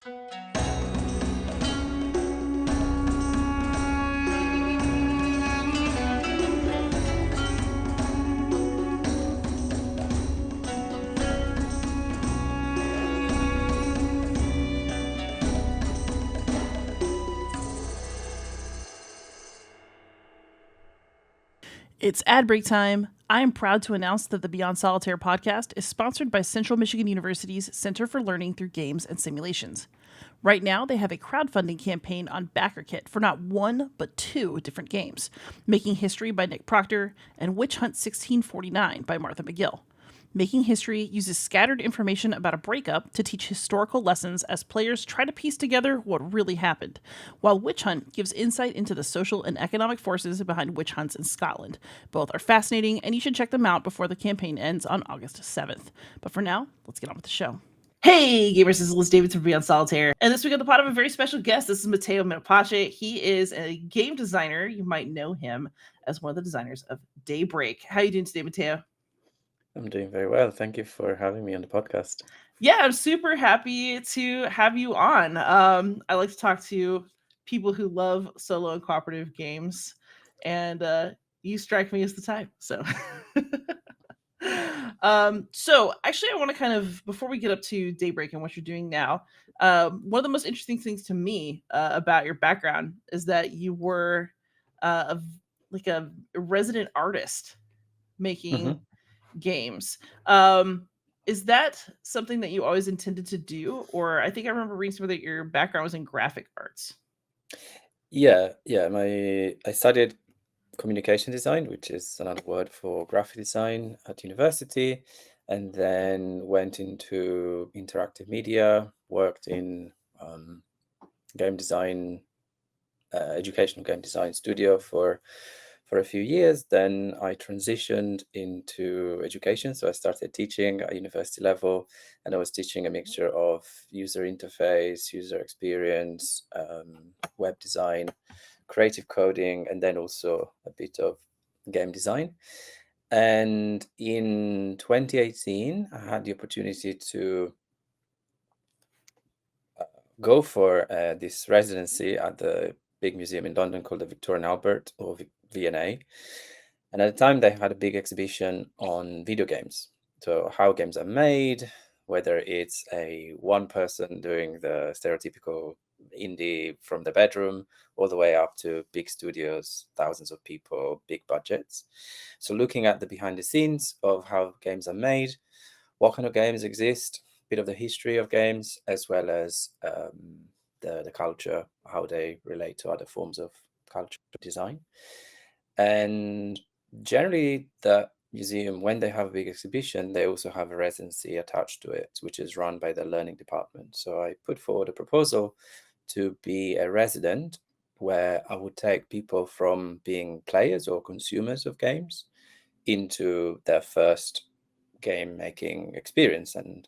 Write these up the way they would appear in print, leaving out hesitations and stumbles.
It's ad break time. I am proud to announce that the Beyond Solitaire podcast is sponsored by Central Michigan University's Center for Learning Through Games and Simulations. Right now, they have a crowdfunding campaign on BackerKit for not one, but two different games: Making History by Nick Proctor and Witch Hunt 1649 by Martha McGill. Making History uses scattered information about a breakup to teach historical lessons as players try to piece together what really happened, while Witch Hunt gives insight into the social and economic forces behind witch hunts in Scotland. Both are fascinating, and you should check them out before the campaign ends on August 7th. But for now, let's get on with the show. Hey, gamers, this is Liz David from Beyond Solitaire. And this week on the pod, I have a very special guest. This is Matteo Menapace. He is a game designer. You might know him as one of the designers of Daybreak. How are you doing today, Matteo? I'm doing very well. Thank you for having me on the podcast. Yeah, I'm super happy to have you on. I like to talk to people who love solo and cooperative games, and you strike me as the type. So, so actually, I want to kind of, before we get up to Daybreak and what you're doing now, one of the most interesting things to me about your background is that you were like a resident artist making games. Is that something that you always intended to do? Or I think I remember reading somewhere that your background was in graphic arts. Yeah. I studied communication design, which is another word for graphic design at university, and then went into interactive media, worked in game design, educational game design studio for a few years. Then I transitioned into education. So I started teaching at university level, and I was teaching a mixture of user interface, user experience, web design, creative coding, and then also a bit of game design. And in 2018, I had the opportunity to go for this residency at the big museum in London called the Victoria and Albert, or V&A. And at the time, they had a big exhibition on video games. So how games are made, whether it's a one person doing the stereotypical indie from the bedroom, all the way up to big studios, thousands of people, big budgets. So looking at the behind the scenes of how games are made, what kind of games exist, bit of the history of games, as well as the culture, how they relate to other forms of culture design. And generally, the museum, when they have a big exhibition, they also have a residency attached to it, which is run by the learning department. So I put forward a proposal to be a resident where I would take people from being players or consumers of games into their first game making experience. And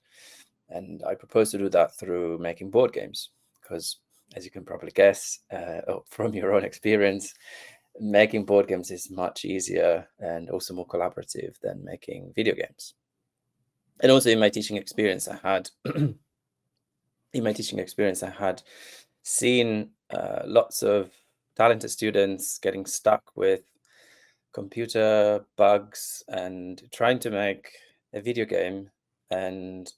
I propose to do that through making board games, because as you can probably guess from your own experience, making board games is much easier and also more collaborative than making video games. And also in my teaching experience, I had seen lots of talented students getting stuck with computer bugs and trying to make a video game and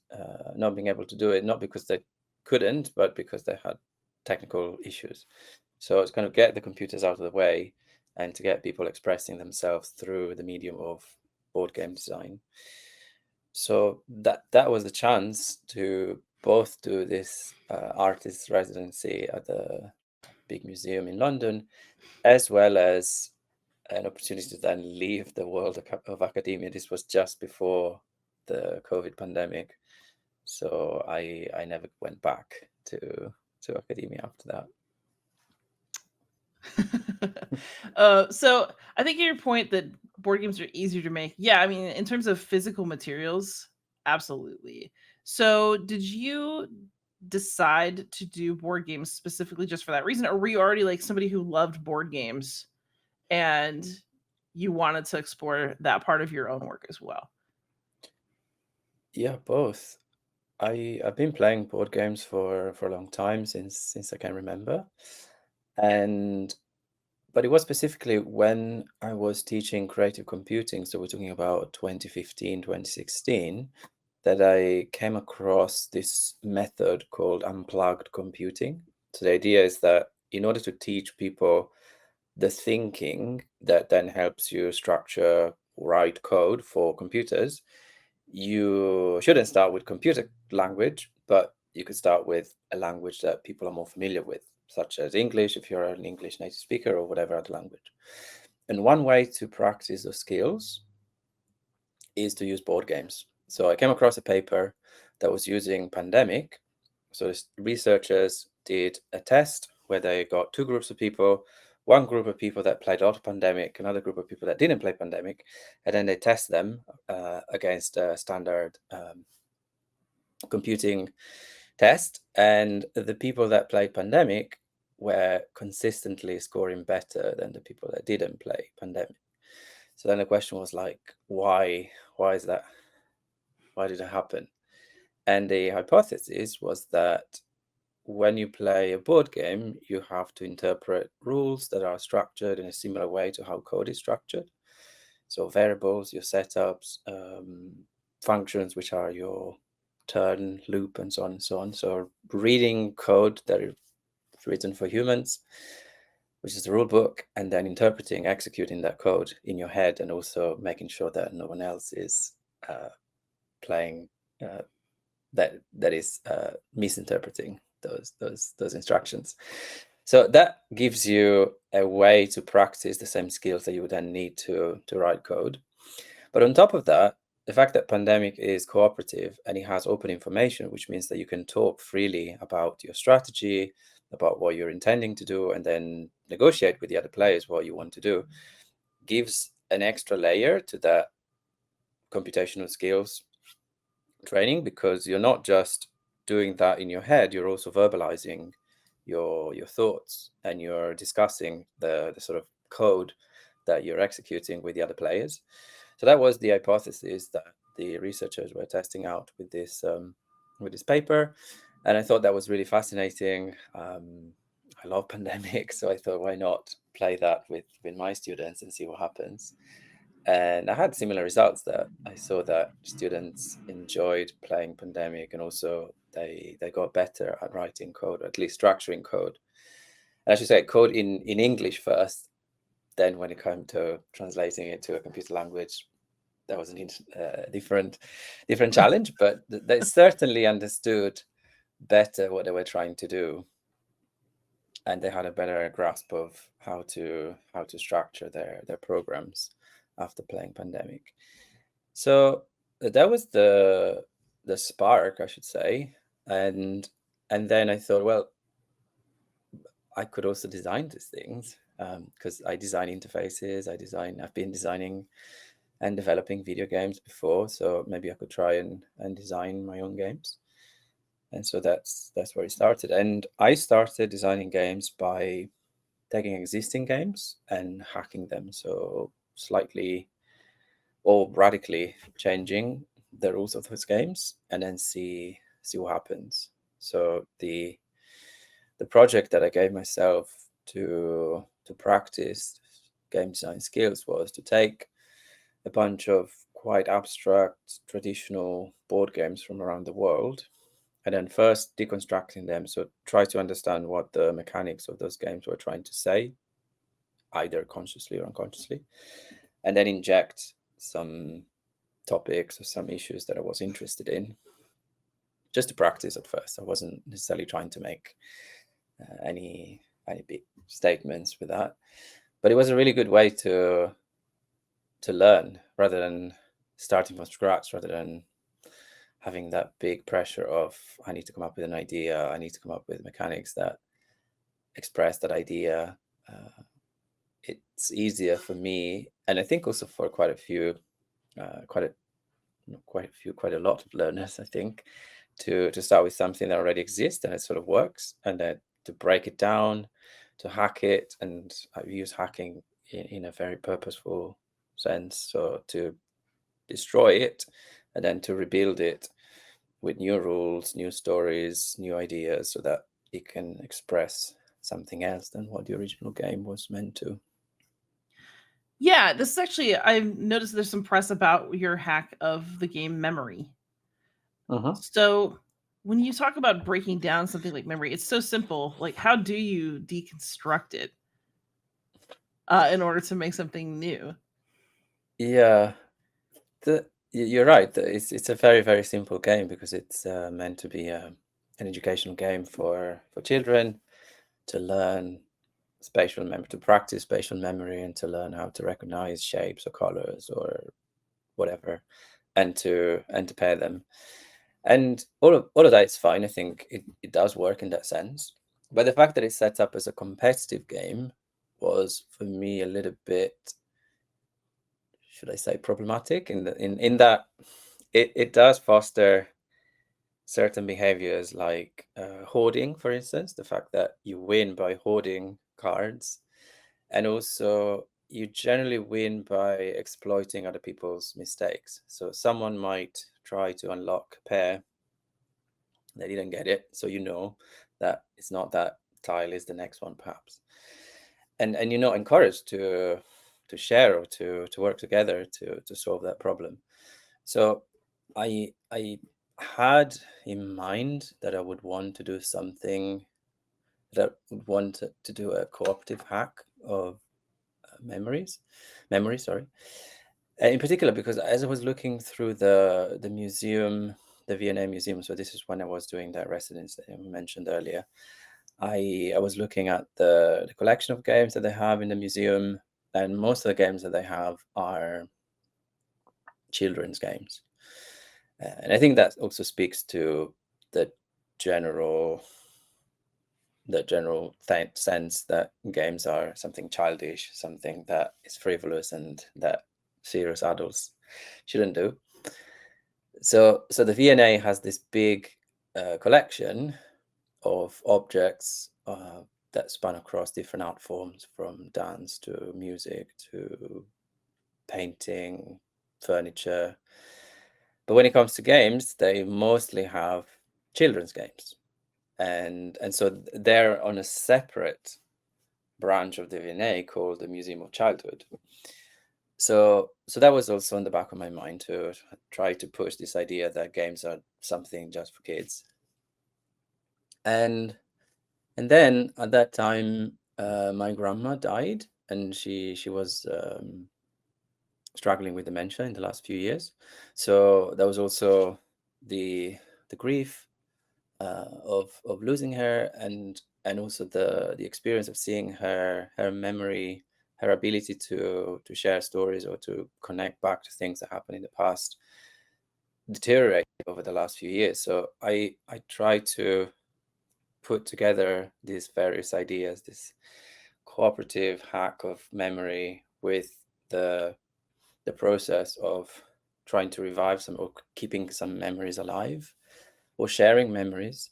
not being able to do it, not because they couldn't, but because they had technical issues. So it's kind of get the computers out of the way and to get people expressing themselves through the medium of board game design. So that was the chance to both do this artist residency at the big museum in London, as well as an opportunity to then leave the world of academia. This was just before the COVID pandemic, so I never went back to academia after that. So I think your point that board games are easier to make. Yeah, I mean, in terms of physical materials, absolutely. So did you decide to do board games specifically just for that reason, or were you already like somebody who loved board games and you wanted to explore that part of your own work as well? Yeah, both. I've been playing board games for a long time, since I can remember. And but it was specifically when I was teaching creative computing, so we're talking about 2015, 2016, that I came across this method called unplugged computing. So the idea is that in order to teach people the thinking that then helps you structure, write code for computers, you shouldn't start with computer language, but you could start with a language that people are more familiar with, such as English, if you're an English native speaker, or whatever other language. And one way to practice those skills is to use board games. So I came across a paper that was using Pandemic. So researchers did a test where they got two groups of people, one group of people that played a lot of Pandemic, another group of people that didn't play Pandemic, and then they test them against a standard computing test. And the people that played Pandemic were consistently scoring better than the people that didn't play Pandemic. So then the question was like, why is that? Why did it happen? And the hypothesis was that when you play a board game, you have to interpret rules that are structured in a similar way to how code is structured. So variables, your setups, functions, which are your turn, loop, and so on and so on. So reading code that is written for humans, which is the rule book, and then interpreting, executing that code in your head, and also making sure that no one else is playing that is misinterpreting those instructions. So that gives you a way to practice the same skills that you would then need to write code. But on top of that, the fact that Pandemic is cooperative and it has open information, which means that you can talk freely about your strategy, about what you're intending to do, and then negotiate with the other players what you want to do, gives an extra layer to that computational skills training, because you're not just doing that in your head, you're also verbalizing your thoughts, and you're discussing the sort of code that you're executing with the other players. So that was the hypothesis that the researchers were testing out with this paper, and I thought that was really fascinating. I love Pandemic, so I thought, why not play that with my students and see what happens. And I had similar results, that I saw that students enjoyed playing Pandemic, and also they got better at writing code, or at least structuring code. And I should say code in English first. Then when it came to translating it to a computer language, that was a different challenge, but they certainly understood better what they were trying to do, and they had a better grasp of how to structure their programs after playing Pandemic. So that was the spark, I should say. And then I thought, well, I could also design these things, because I design interfaces. I've been designing and developing video games before, so maybe I could try and design my own games. And so that's where it started. And I started designing games by taking existing games and hacking them, so slightly or radically changing the rules of those games, and then see what happens. So the project that I gave myself to practice game design skills was to take a bunch of quite abstract traditional board games from around the world, and then first deconstructing them. So try to understand what the mechanics of those games were trying to say, either consciously or unconsciously, and then inject some topics or some issues that I was interested in, just to practice at first. I wasn't necessarily trying to make any big statements with that, but it was a really good way to learn, rather than starting from scratch, rather than having that big pressure of, I need to come up with an idea, I need to come up with mechanics that express that idea. It's easier for me, and I think also for quite a lot of learners, I think, to start with something that already exists and it sort of works, and then to break it down, to hack it. And I use hacking in a very purposeful sense, so to destroy it and then to rebuild it with new rules, new stories, new ideas, so that it can express something else than what the original game was meant to. Yeah, this is actually, I've noticed there's some press about your hack of the game memory. Uh-huh. So when you talk about breaking down something like memory, it's so simple. Like, how do you deconstruct it in order to make something new? Yeah, you're right. It's a very, very simple game because it's meant to be an educational game for children to learn spatial memory, to practice spatial memory, and to learn how to recognize shapes or colors or whatever, and to pair them. And all of that is fine. I think it does work in that sense. But the fact that it's set up as a competitive game was for me a little bit, should I say, problematic in that it does foster certain behaviors like hoarding, for instance, the fact that you win by hoarding cards, and also you generally win by exploiting other people's mistakes. So someone might try to unlock a pair, they didn't get it, so you know that it's not that tile, is the next one perhaps, and you're not encouraged to share or to work together to solve that problem. So I had in mind that I would want to do something, that I would want to do a cooperative hack of memory, sorry. In particular, because as I was looking through the museum, the V&A museum, so this is when I was doing that residence that I mentioned earlier. I was looking at the collection of games that they have in the museum, and most of the games that they have are children's games. And I think that also speaks to the general sense that games are something childish, something that is frivolous, and that serious adults shouldn't do. So the V&A has this big collection of objects that span across different art forms, from dance to music to painting, furniture. But when it comes to games, they mostly have children's games, and so they're on a separate branch of the V&A called the Museum of Childhood. So that was also in the back of my mind, to try to push this idea that games are something just for kids. And then at that time, my grandma died, and she was struggling with dementia in the last few years. So that was also the grief of losing her, and also the experience of seeing her memory, her ability to share stories or to connect back to things that happened in the past, deteriorate over the last few years. So I try to put together these various ideas, this cooperative hack of memory with the process of trying to revive some, or keeping some memories alive, or sharing memories.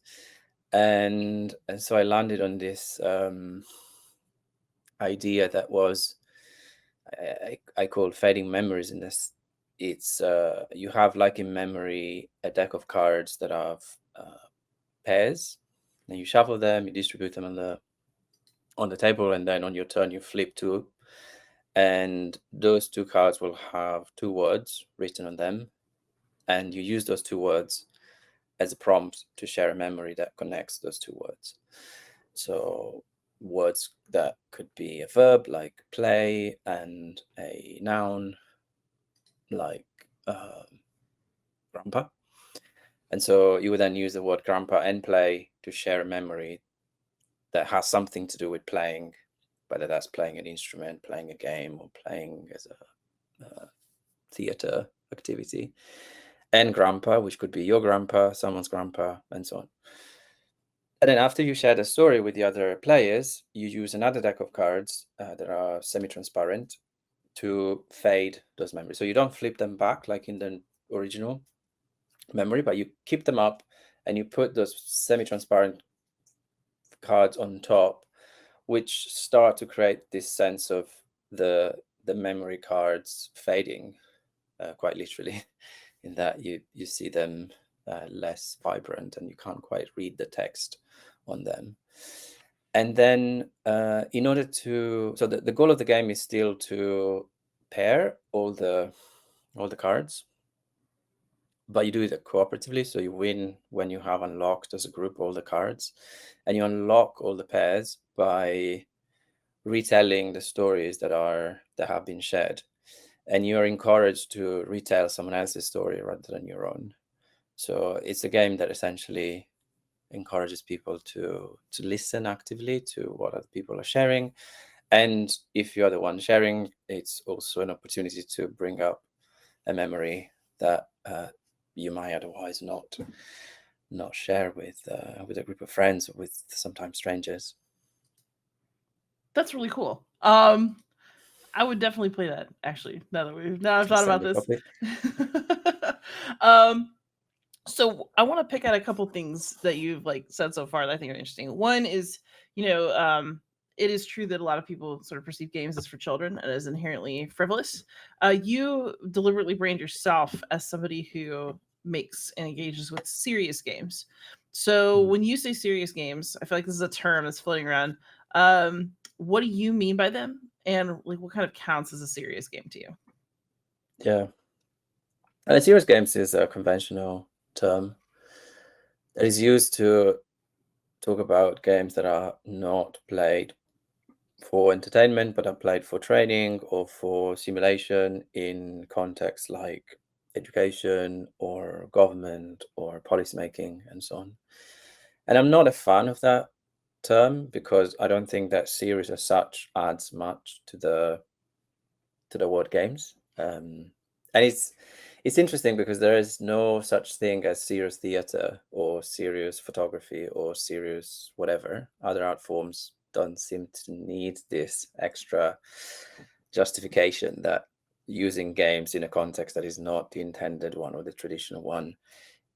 And so I landed on this idea that was, I call fading memories. In this, it's you have, like in memory, a deck of cards that have pairs, and you shuffle them, you distribute them on the table, and then on your turn you flip two, and those two cards will have two words written on them, and you use those two words as a prompt to share a memory that connects those two words. So words that could be a verb like play, and a noun like grandpa. And so you would then use the word grandpa and play to share a memory that has something to do with playing, whether that's playing an instrument, playing a game, or playing as a theater activity. And grandpa, which could be your grandpa, someone's grandpa, and so on. And then after you share the story with the other players, you use another deck of cards that are semi-transparent to fade those memories. So you don't flip them back like in the original memory, but you keep them up, and you put those semi-transparent cards on top, which start to create this sense of the memory cards fading, quite literally, in that you see them less vibrant, and you can't quite read the text on them. And then in order to, so the goal of the game is still to pair all the cards, but you do it cooperatively. So you win when you have unlocked as a group all the cards, and you unlock all the pairs by retelling the stories that have been shared, and you're encouraged to retell someone else's story rather than your own. So it's a game that essentially encourages people to listen actively to what other people are sharing. And if you're the one sharing, it's also an opportunity to bring up a memory that you might otherwise not share with a group of friends or with sometimes strangers. That's really cool. I would definitely play that, actually, now I've thought Send about a this. copy. So I want to pick out a couple things that you've like said so far that I think are interesting. One is, it is true that a lot of people sort of perceive games as for children and as inherently frivolous. You deliberately brand yourself as somebody who makes and engages with serious games. So when you say serious games, I feel like this is a term that's floating around. What do you mean by them, and like what kind of counts as a serious game to you? Yeah. And serious games is a conventional term that is used to talk about games that are not played for entertainment, but are played for training or for simulation in contexts like education or government or policymaking and so on. And I'm not a fan of that term because I don't think that series as such adds much to the word games. And it's interesting because there is no such thing as serious theater or serious photography or serious whatever. Other art forms don't seem to need this extra justification that using games in a context that is not the intended one or the traditional one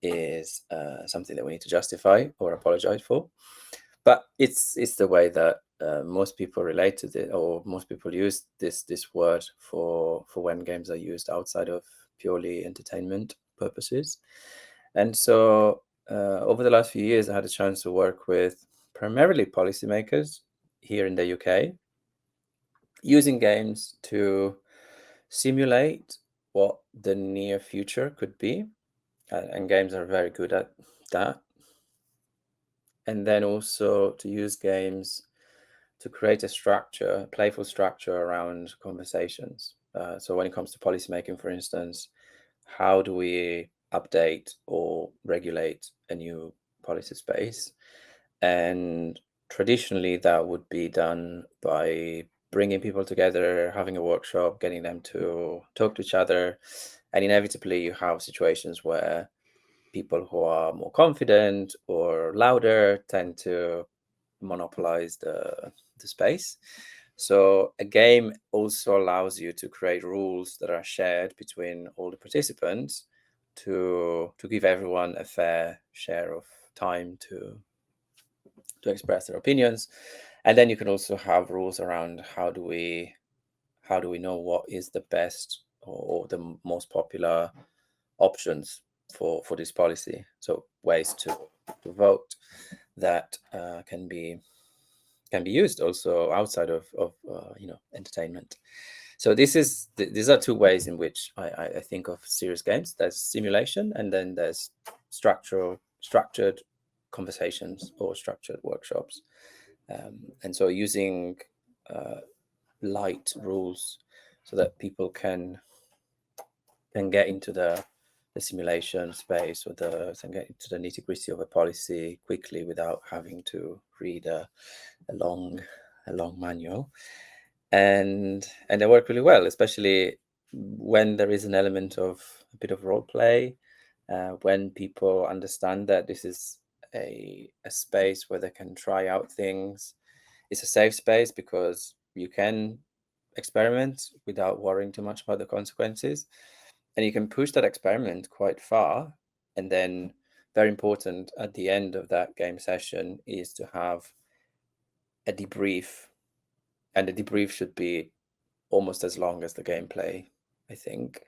is something that we need to justify or apologize for. But it's the way that most people relate to it, or most people use this word for when games are used outside of purely entertainment purposes. And so over the last few years, I had a chance to work with primarily policymakers here in the UK, using games to simulate what the near future could be. And games are very good at that. And then also to use games to create a structure, a playful structure around conversations. So when it comes to policymaking, for instance, how do we update or regulate a new policy space? And traditionally, that would be done by bringing people together, having a workshop, getting them to talk to each other. And inevitably, you have situations where people who are more confident or louder tend to monopolize the space. So a game also allows you to create rules that are shared between all the participants to give everyone a fair share of time to express their opinions. And then you can also have rules around how do we know what is the best or the most popular options for this policy. So ways to vote that can be used also outside of entertainment. So these are two ways in which I think of serious games. There's simulation, and then there's structured conversations or structured workshops. And so using light rules so that people can get into the simulation space or get into the nitty-gritty of a policy quickly without having to read a long manual. And they work really well, especially when there is an element of a bit of role play, when people understand that this is a space where they can try out things. It's a safe space because you can experiment without worrying too much about the consequences, and you can push that experiment quite far. And then, very important, at the end of that game session is to have a debrief, and the debrief should be almost as long as the gameplay, I think,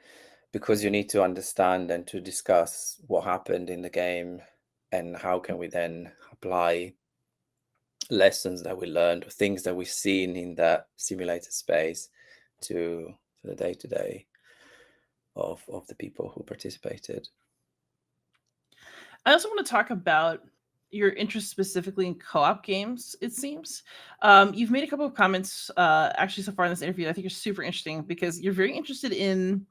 because you need to understand and to discuss what happened in the game and how can we then apply lessons that we learned or things that we've seen in that simulated space to the day-to-day of the people who participated. I also want to talk about your interest specifically in co-op games. It seems you've made a couple of comments actually so far in this interview that I think are super interesting because you're very interested in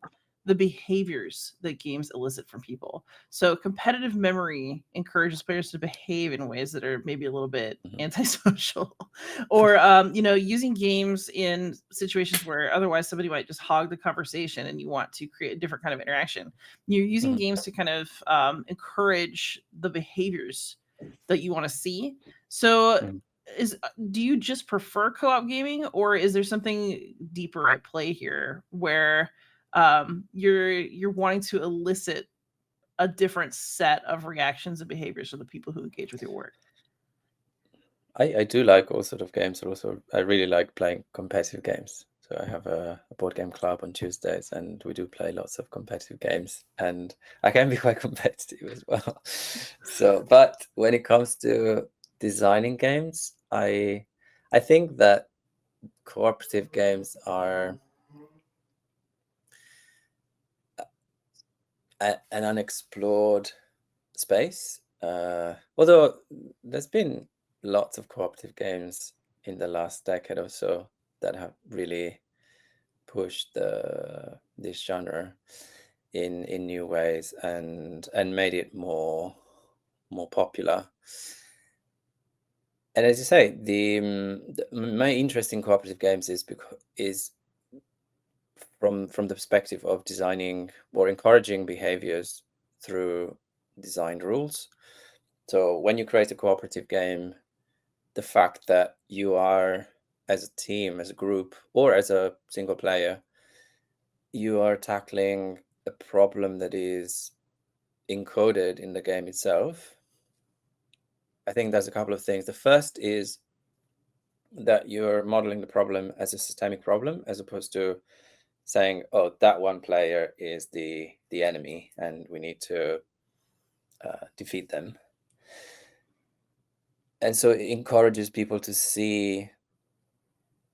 the behaviors that games elicit from people. So competitive memory encourages players to behave in ways that are maybe a little bit Mhm. antisocial, or using games in situations where otherwise somebody might just hog the conversation, and you want to create a different kind of interaction. You're using Mhm. games to kind of encourage the behaviors that you want to see. So Mhm. is do you just prefer co-op gaming, or is there something deeper at play here where you're wanting to elicit a different set of reactions and behaviors from the people who engage with your work? I do like all sort of games. Also, I really like playing competitive games. So I have a board game club on Tuesdays, and we do play lots of competitive games. And I can be quite competitive as well. So, but when it comes to designing games, I think that cooperative games are an unexplored space. Although there's been lots of cooperative games in the last decade or so that have really pushed this genre in new ways and made it more popular. And as you say, my interest in cooperative games is from the perspective of designing or encouraging behaviors through designed rules. So when you create a cooperative game, the fact that you are, as a team, as a group, or as a single player, you are tackling a problem that is encoded in the game itself. I think there's a couple of things. The first is that you're modeling the problem as a systemic problem, as opposed to saying, "Oh, that one player is the enemy, and we need to defeat them." And so it encourages people to see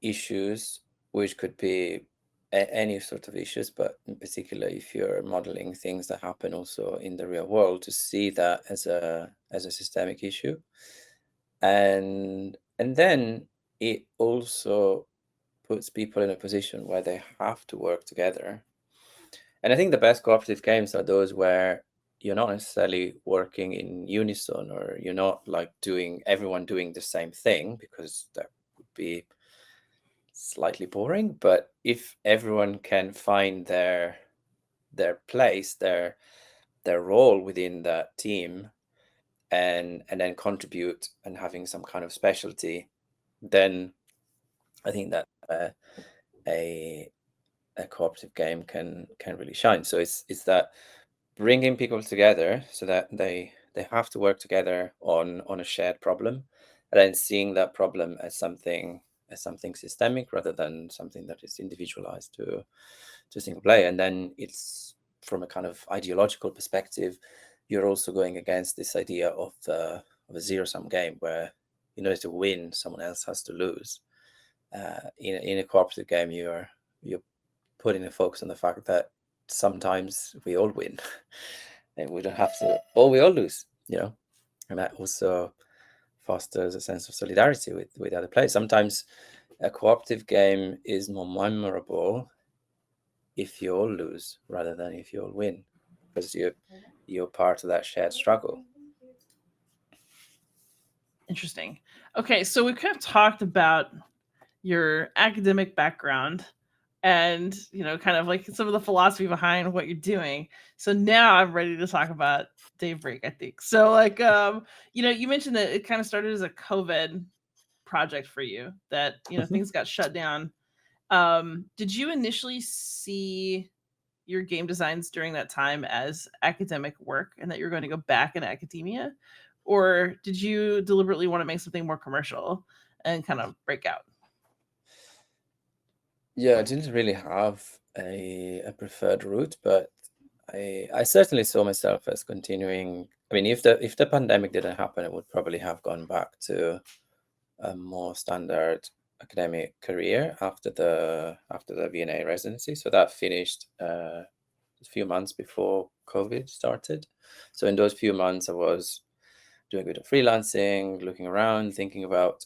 issues, which could be any sort of issues, but in particular, if you're modeling things that happen also in the real world, to see that as a systemic issue, and then it also puts people in a position where they have to work together. And I think the best cooperative games are those where you're not necessarily working in unison, or you're not like doing everyone doing the same thing, because that would be slightly boring. But if everyone can find their place, their role within that team, and then contribute and having some kind of specialty, then I think that a a cooperative game can really shine. So it's that bringing people together so that they have to work together on a shared problem, and then seeing that problem as something systemic rather than something that is individualized to a single player. And then it's from a kind of ideological perspective, you're also going against this idea of a zero-sum game where in order to win, someone else has to lose. In a cooperative game, you're putting a focus on the fact that sometimes we all win and we don't have to, or we all lose, and that also fosters a sense of solidarity with other players. Sometimes a cooperative game is more memorable if you all lose rather than if you all win, because you're part of that shared struggle. Interesting. Okay, so we've kind of talked about your academic background and kind of like some of the philosophy behind what you're doing. So now I'm ready to talk about Daybreak, I think. So like you mentioned that it kind of started as a COVID project for you, that Mhm. things got shut down. Did you initially see your game designs during that time as academic work and that you're going to go back in academia, or did you deliberately want to make something more commercial and kind of break out? Yeah, I didn't really have a preferred route, but I certainly saw myself as continuing. I mean, if the pandemic didn't happen, I would probably have gone back to a more standard academic career after the VNA residency. So that finished a few months before COVID started. So in those few months, I was doing a bit of freelancing, looking around, thinking about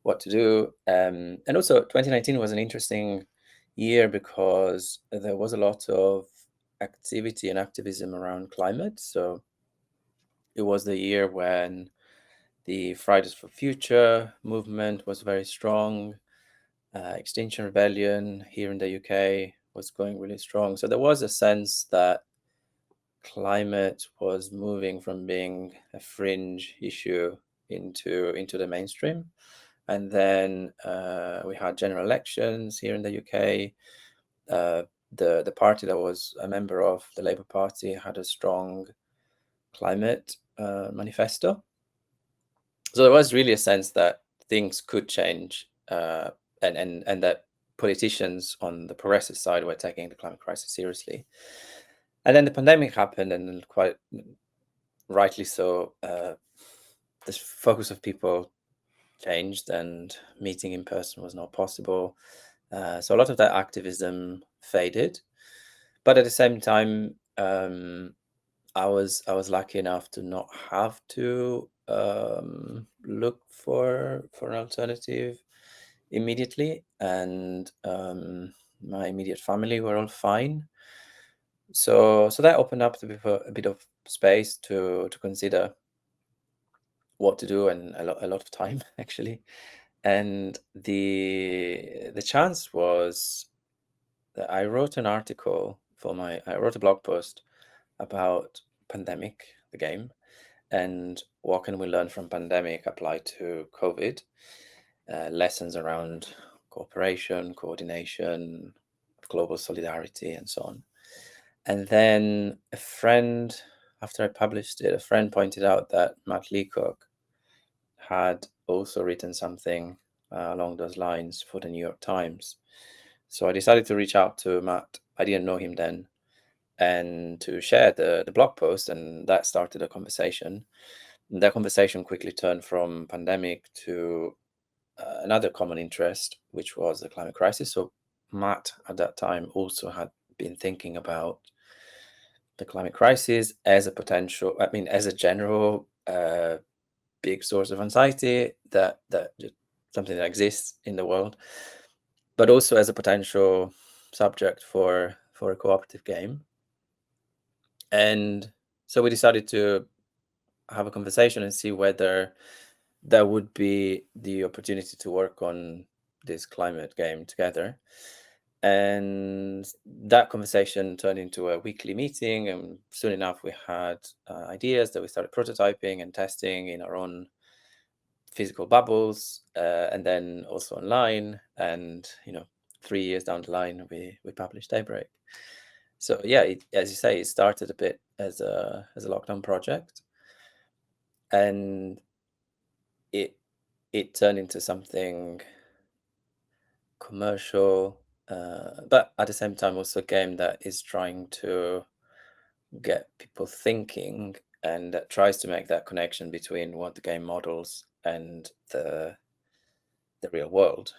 what to do. And also, 2019 was an interesting year because there was a lot of activity and activism around climate. So it was the year when the Fridays for Future movement was very strong. Extinction Rebellion here in the UK was going really strong. So there was a sense that climate was moving from being a fringe issue into the mainstream. And then we had general elections here in the UK. The party that was a member of the Labour Party had a strong climate manifesto. So there was really a sense that things could change, and that politicians on the progressive side were taking the climate crisis seriously. And then the pandemic happened, and quite rightly so, the focus of people changed, and meeting in person was not possible. So a lot of that activism faded, but at the same time, I was lucky enough to not have to look for an alternative immediately, and my immediate family were all fine. So that opened up a bit of space to consider what to do, and a lot of time actually. And the chance was that I wrote an article I wrote a blog post about Pandemic, the game, and what can we learn from pandemic apply to COVID, lessons around cooperation, coordination, global solidarity, and so on. And then after I published it, a friend pointed out that Matt Leacock had also written something along those lines for the New York Times. So I decided to reach out to Matt. I didn't know him then, and to share the blog post, and that started a conversation. And that conversation quickly turned from pandemic to another common interest, which was the climate crisis. So Matt at that time also had been thinking about the climate crisis as a potential, I mean, as a general big source of anxiety that just something that exists in the world, but also as a potential subject for a cooperative game. And so we decided to have a conversation and see whether there would be the opportunity to work on this climate game together. And that conversation turned into a weekly meeting, and soon enough we had ideas that we started prototyping and testing in our own physical bubbles, and then also online. And 3 years down the line, we published Daybreak. So yeah, as you say, it started a bit as a lockdown project, and it turned into something commercial, but at the same time also a game that is trying to get people thinking, and that tries to make that connection between what the game models and the real world,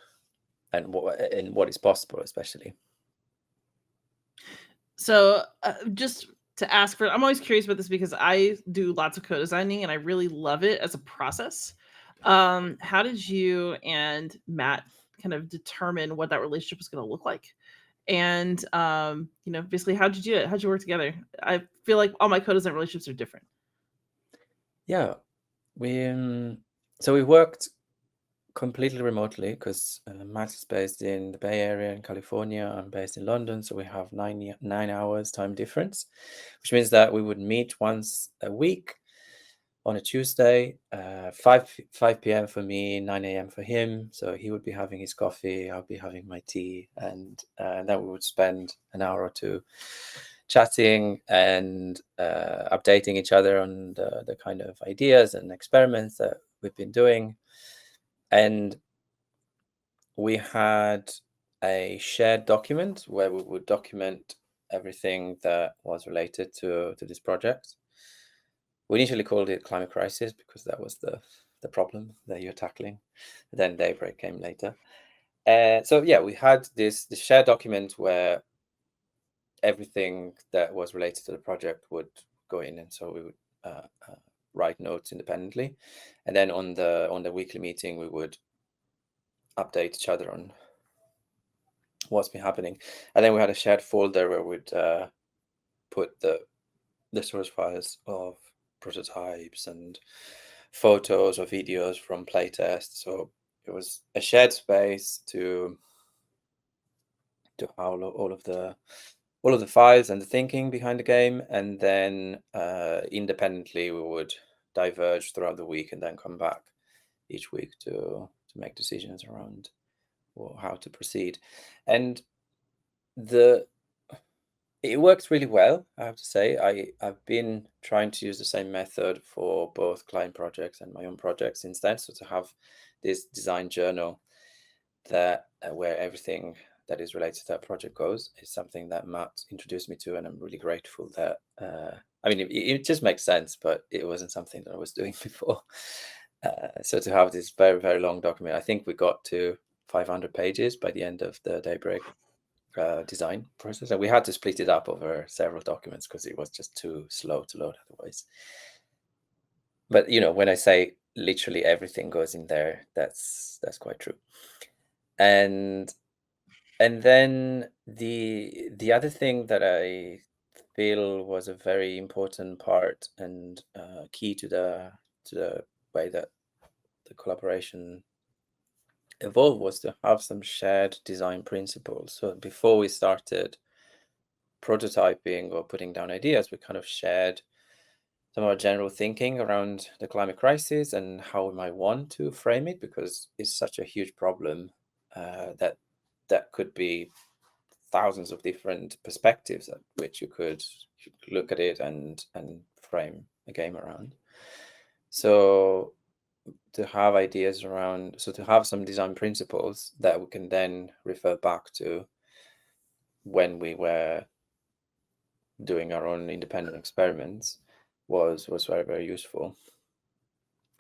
and what is possible, especially. So, just to ask for, I'm always curious about this because I do lots of co-designing and I really love it as a process. How did you and Matt kind of determine what that relationship was going to look like? And basically, how did you do it? How'd you work together? I feel like all my co-design relationships are different. Yeah, so we worked completely remotely because Matt is based in the Bay Area in California. I'm based in London, so we have 9 hours time difference, which means that we would meet once a week on a Tuesday, 5 p.m. for me, 9 a.m. for him. So he would be having his coffee, I'll be having my tea, and then we would spend an hour or two chatting and updating each other on the kind of ideas and experiments that we've been doing. And we had a shared document where we would document everything that was related to this project. We initially called it Climate Crisis because that was the problem that you're tackling. Then Daybreak came later. So yeah, we had this shared document where everything that was related to the project would go in, and so we would write notes independently, and then on the weekly meeting we would update each other on what's been happening. And then we had a shared folder where we'd put the source files of prototypes and photos or videos from playtests. So it was a shared space to have all of the files and the thinking behind the game, and then independently we would diverge throughout the week and then come back each week to make decisions around how to proceed. And it works really well, I have to say. I've been trying to use the same method for both client projects and my own projects instead. So to have this design journal that where everything that is related to that project goes is something that Matt introduced me to, and I'm really grateful that. I mean, it just makes sense, but it wasn't something that I was doing before. So to have this very, very long document, I think we got to 500 pages by the end of the Daybreak design process, and we had to split it up over several documents because it was just too slow to load otherwise. But when I say literally everything goes in there, that's quite true. And then the other thing that I feel was a very important part and key to the way that the collaboration evolved was to have some shared design principles. So before we started prototyping or putting down ideas, we kind of shared some of our general thinking around the climate crisis and how we might want to frame it, because it's such a huge problem that could be thousands of different perspectives at which you could look at it and frame a game around. So to have ideas around, so to have some design principles that we can then refer back to when we were doing our own independent experiments was very, very useful.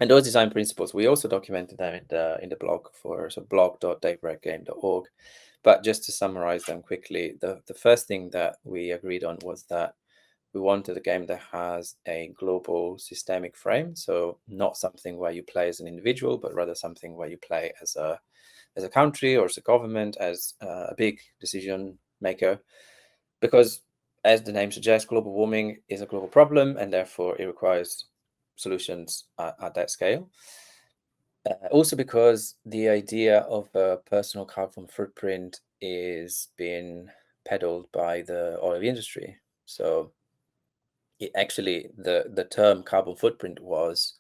And those design principles, we also documented them in the blog blog.daybreakgame.org. But just to summarize them quickly, the first thing that we agreed on was that we wanted a game that has a global systemic frame. So not something where you play as an individual, but rather something where you play as a country or as a government, as a big decision maker. Because as the name suggests, global warming is a global problem, and therefore it requires solutions at that scale. Also because the idea of a personal carbon footprint is being peddled by the oil industry. So the term carbon footprint was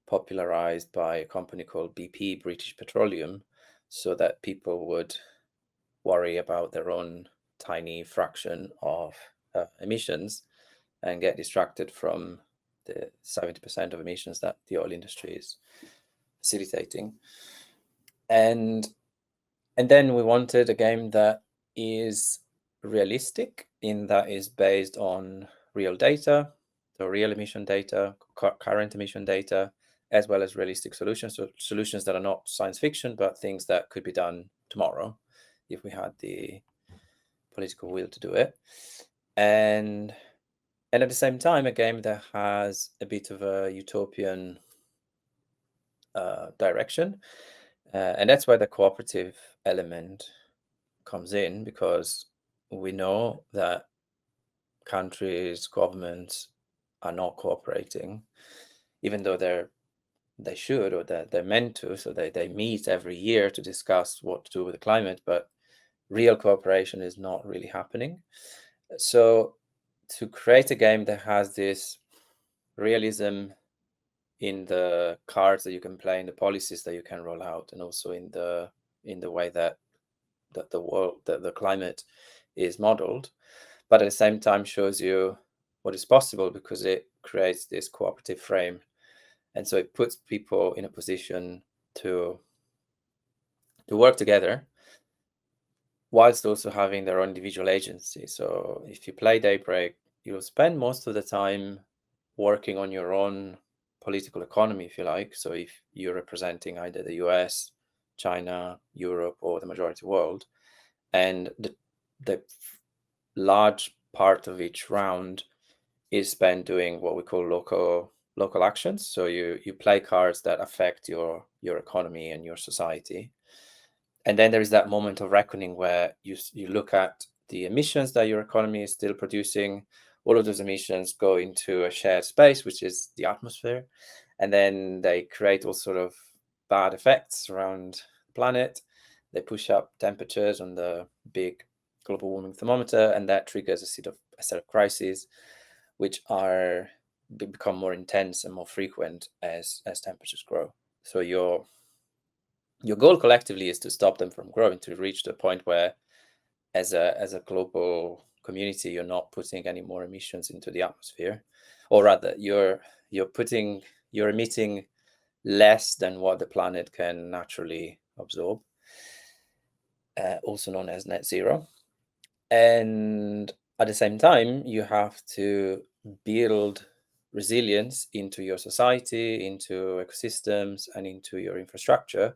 popularized by a company called BP, British Petroleum, so that people would worry about their own tiny fraction of emissions and get distracted from the 70% of emissions that the oil industry is facilitating. And then we wanted a game that is realistic, in that is based on real data, so real emission data, current emission data, as well as realistic solutions. So solutions that are not science fiction, but things that could be done tomorrow if we had the political will to do it. And at the same time, a game that has a bit of a utopian direction. And that's where the cooperative element comes in, because we know that countries, governments are not cooperating, even though they should, or they're meant to. So they meet every year to discuss what to do with the climate, but real cooperation is not really happening. So to create a game that has this realism in the cards that you can play, in the policies that you can roll out, and also in the way that the world, that the climate is modeled, but at the same time shows you what is possible, because it creates this cooperative frame, and so it puts people in a position to work together whilst also having their own individual agency. So if you play Daybreak, you'll spend most of the time working on your own political economy, if you like. So if you're representing either the US, China, Europe, or the majority world, and the large part of each round is spent doing what we call local actions. So you play cards that affect your economy and your society. And then there is that moment of reckoning where you look at the emissions that your economy is still producing. All of those emissions go into a shared space, which is the atmosphere, and then they create all sort of bad effects around the planet. They push up temperatures on the big global warming thermometer, and that triggers a set of crises, which become more intense and more frequent as temperatures grow. So your goal collectively is to stop them from growing, to reach the point where as a global community you're not putting any more emissions into the atmosphere, or rather you're emitting less than what the planet can naturally absorb, also known as net zero. And at the same time you have to build resilience into your society, into ecosystems, and into your infrastructure,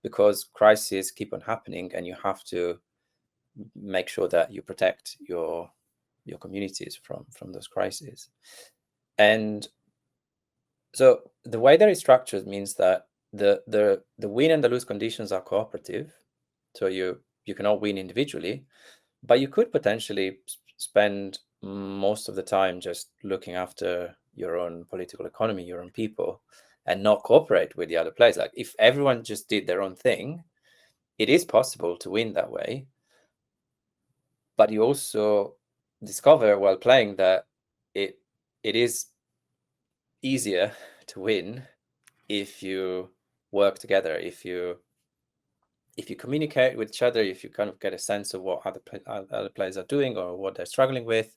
because crises keep on happening and you have to make sure that you protect your communities from those crises. And so the way that it's structured means that the win and the lose conditions are cooperative. So you cannot win individually, but you could potentially spend most of the time just looking after your own political economy, your own people, and not cooperate with the other players. Like if everyone just did their own thing, it is possible to win that way. But you also discover while playing that it is easier to win if you work together, if you communicate with each other, if you kind of get a sense of what other players are doing or what they're struggling with,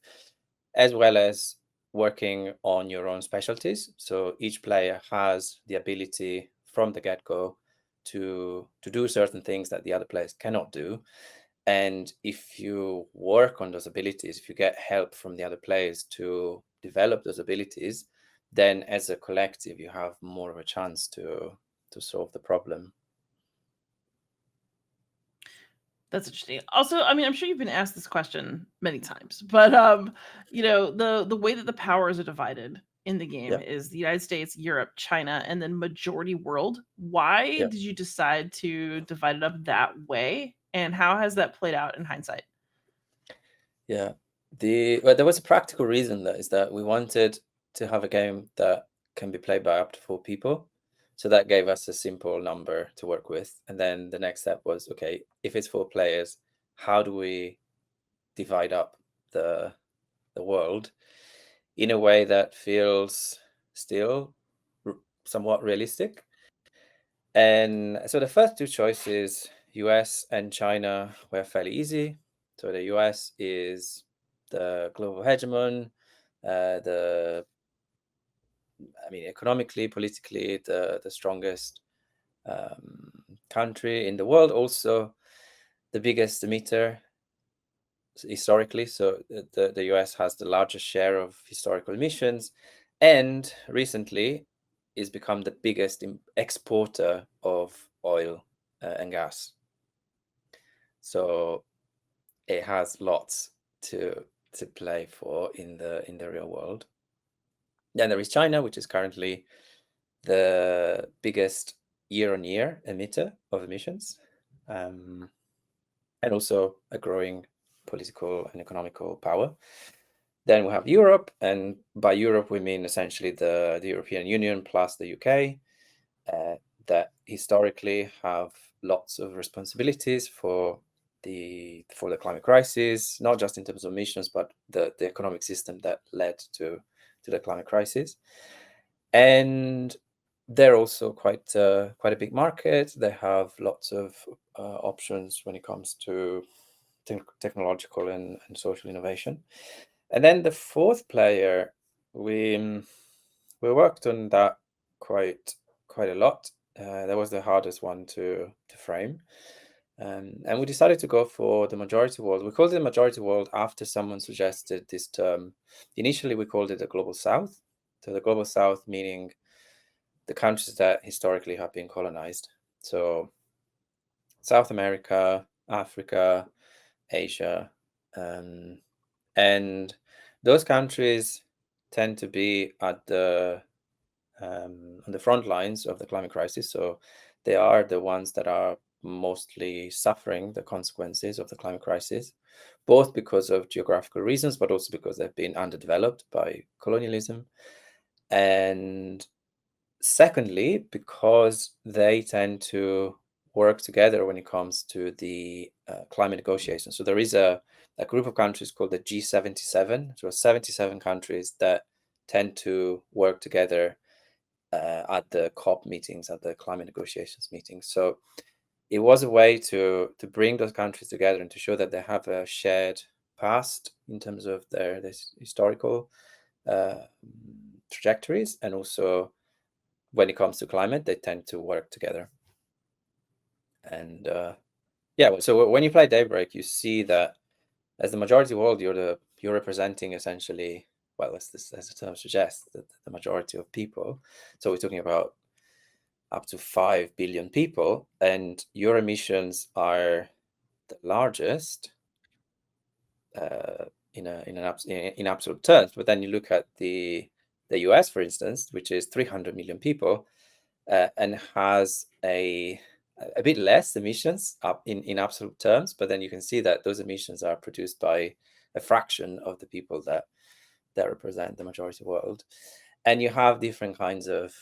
as well as working on your own specialties. So each player has the ability from the get-go to do certain things that the other players cannot do. And if you work on those abilities, if you get help from the other players to develop those abilities, then as a collective, you have more of a chance to solve the problem. That's interesting. Also, I mean, I'm sure you've been asked this question many times, but the way that the powers are divided in the game Yeah. is the United States, Europe, China, and then majority world. Why Yeah. did you decide to divide it up that way, and how has that played out in hindsight? Yeah. There was a practical reason that is that we wanted to have a game that can be played by up to 4 people. So that gave us a simple number to work with. And then the next step was, okay, if it's 4 players, how do we divide up the world in a way that feels still somewhat realistic? And so the first 2 choices, US and China, were fairly easy. So the US is the global hegemon, economically, politically, the strongest country in the world, also the biggest emitter historically. So the US has the largest share of historical emissions, and recently is become the biggest exporter of oil and gas. So it has lots to play for in the real world. Then there is China, which is currently the biggest year-on-year emitter of emissions, and also a growing political and economical power. Then we have Europe, and by Europe we mean essentially the European Union plus the UK, that historically have lots of responsibilities for the climate crisis, not just in terms of emissions, but the economic system that led to the climate crisis. And they're also quite a big market. They have lots of options when it comes to technological and social innovation. And then the fourth player, we worked on that quite a lot. That was the hardest one to frame. And we decided to go for the majority world. We called it the majority world after someone suggested this term. Initially, we called it the global south. So the global south meaning the countries that historically have been colonized. So South America, Africa, Asia, and those countries tend to be at the on the front lines of the climate crisis. So they are the ones that are mostly suffering the consequences of the climate crisis, both because of geographical reasons, but also because they've been underdeveloped by colonialism. And secondly, because they tend to work together when it comes to the climate negotiations. So there is a group of countries called the G77. So 77 countries that tend to work together at the COP meetings, at the climate negotiations meetings. So it was a way to bring those countries together and to show that they have a shared past in terms of their historical trajectories, and also when it comes to climate, they tend to work together. And yeah, so when you play Daybreak, you see that as the majority world, you're representing essentially, well, as the term suggests, the majority of people. So we're talking about up to 5 billion people, and your emissions are the largest in absolute terms. But then you look at the US, for instance, which is 300 million people, and has a bit less emissions up in absolute terms. But then you can see that those emissions are produced by a fraction of the people that represent the majority world. And you have different kinds of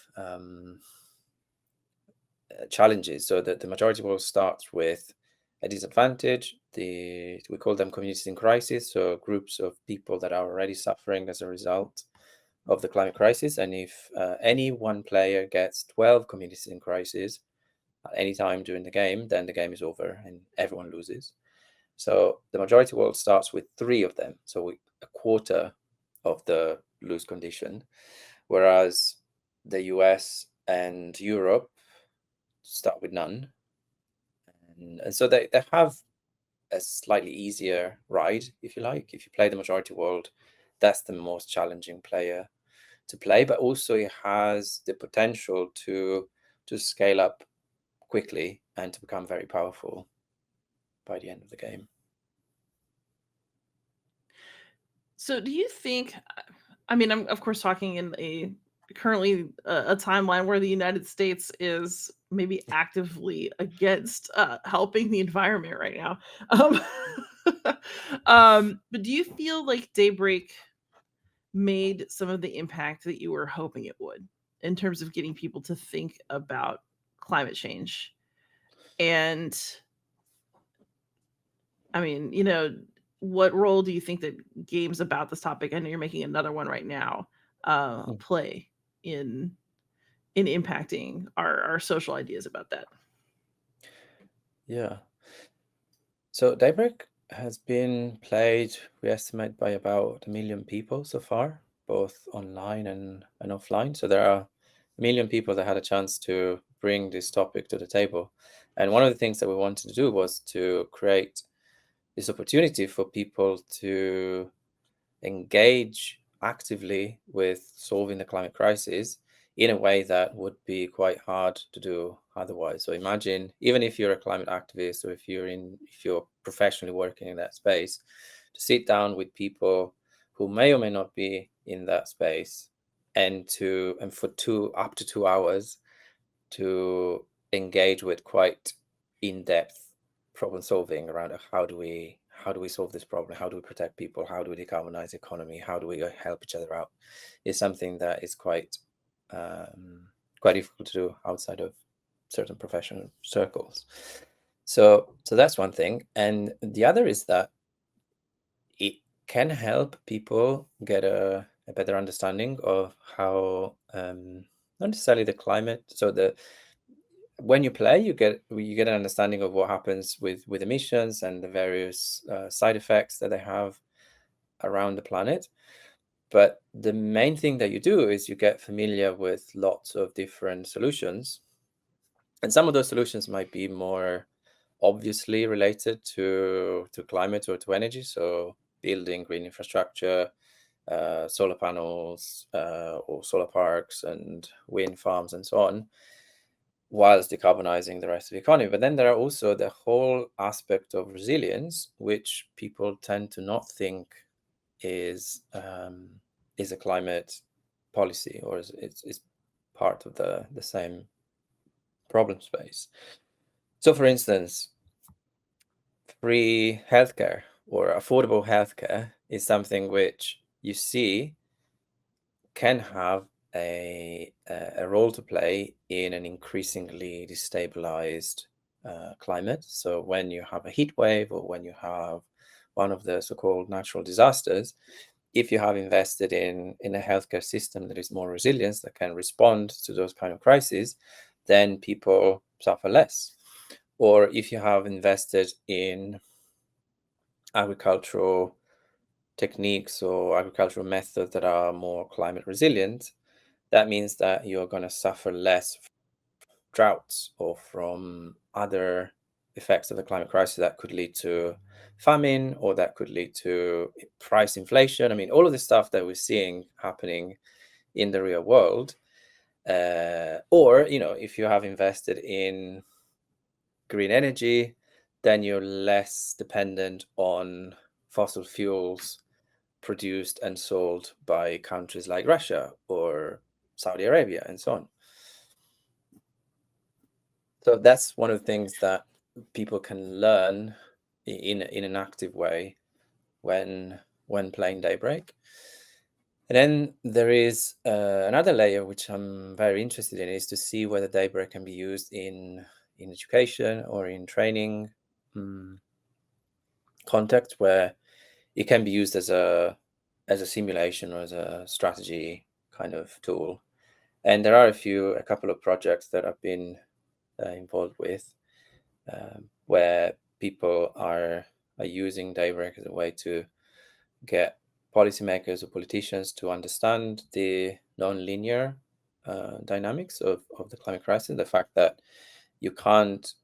challenges. So that the majority world starts with a disadvantage. We call them communities in crisis, so groups of people that are already suffering as a result of the climate crisis. And if any one player gets 12 communities in crisis at any time during the game, then the game is over and everyone loses. So the majority world starts with 3 of them, so a quarter of the lose condition, whereas the US and Europe start with none. And so they have a slightly easier ride, if you like. If you play the majority world, that's the most challenging player to play, but also it has the potential to scale up quickly and to become very powerful by the end of the game. So do you think, I mean, I'm of course talking in currently a timeline where the United States is maybe actively against helping the environment right now. Um, but do you feel like Daybreak made some of the impact that you were hoping it would in terms of getting people to think about climate change? And I mean, what role do you think that games about this topic, I know you're making another one right now, play in impacting our social ideas about that? Yeah. So Daybreak has been played, we estimate, by about 1 million people so far, both online and offline. So there are 1 million people that had a chance to bring this topic to the table. And one of the things that we wanted to do was to create this opportunity for people to engage actively with solving the climate crisis in a way that would be quite hard to do otherwise. So imagine, even if you're a climate activist, or if you're professionally working in that space, to sit down with people who may or may not be in that space, and for up to 2 hours to engage with quite in-depth problem solving around how do we solve this problem, how do we protect people, how do we decarbonize the economy, how do we help each other out, is something that is quite difficult to do outside of certain professional circles. So that's one thing. And the other is that it can help people get a better understanding of how not necessarily the climate. So when you play, you get an understanding of what happens with emissions and the various side effects that they have around the planet. But the main thing that you do is you get familiar with lots of different solutions, and some of those solutions might be more obviously related to climate or to energy. So building green infrastructure, solar panels, or solar parks and wind farms and so on, whilst decarbonizing the rest of the economy. But then there are also the whole aspect of resilience, which people tend to not think is a climate policy, or is part of the same problem space. So, for instance, free healthcare or affordable healthcare is something which you see can have a role to play in an increasingly destabilized climate. So when you have a heat wave, or when you have one of the so-called natural disasters, if you have invested in a healthcare system that is more resilient, that can respond to those kind of crises, then people suffer less. Or if you have invested in agricultural techniques or agricultural methods that are more climate resilient, that means that you're going to suffer less from droughts or from other effects of the climate crisis that could lead to famine, or that could lead to price inflation. I mean, all of the stuff that we're seeing happening in the real world. Or, if you have invested in green energy, then you're less dependent on fossil fuels produced and sold by countries like Russia or Saudi Arabia and so on. So that's one of the things that people can learn in an active way when playing Daybreak. And then there is another layer which I'm very interested in, is to see whether Daybreak can be used in education or in training context, where it can be used as a simulation or as a strategy kind of tool. And there are a couple of projects that I've been involved with, where people are using Daybreak as a way to get policymakers or politicians to understand the non-linear dynamics of the climate crisis, the fact that you can't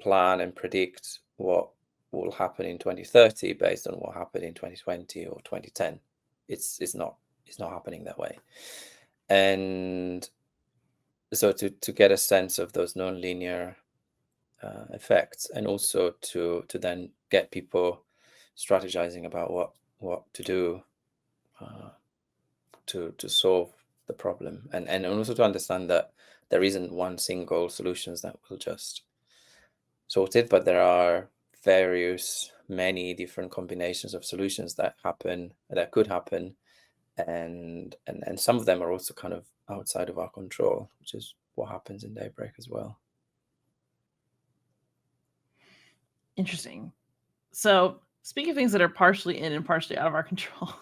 plan and predict what will happen in 2030 based on what happened in 2020 or 2010. It's not happening that way. And so to get a sense of those non-linear effects, and also to then get people strategizing about what to do to solve the problem, and also to understand that there isn't one single solutions that will just sort it, but there are many different combinations of solutions that could happen, and some of them are also kind of outside of our control, which is what happens in Daybreak as well. Interesting. So, speaking of things that are partially in and partially out of our control,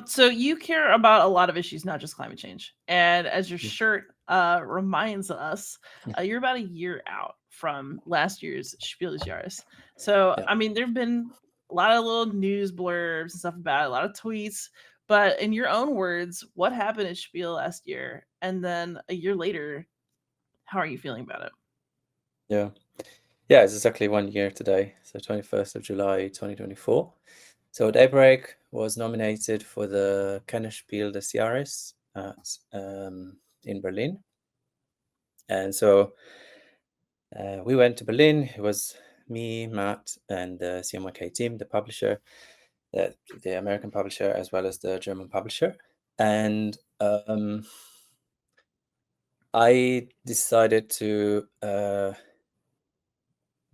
so you care about a lot of issues, not just climate change. And as your shirt reminds us, you're about a year out from last year's Spiel des Jahres. So, Yeah. I mean, there have been a lot of little news blurbs and stuff about it, a lot of tweets. But in your own words, what happened at Spiel last year? And then a year later, how are you feeling about it? Yeah, it's exactly 1 year today, so 21st of July 2024. So Daybreak was nominated for the Kennerspiel des Jahres in Berlin. And so we went to Berlin. It was me, Matt, and the CMYK team, the publisher, the American publisher, as well as the German publisher. And I decided to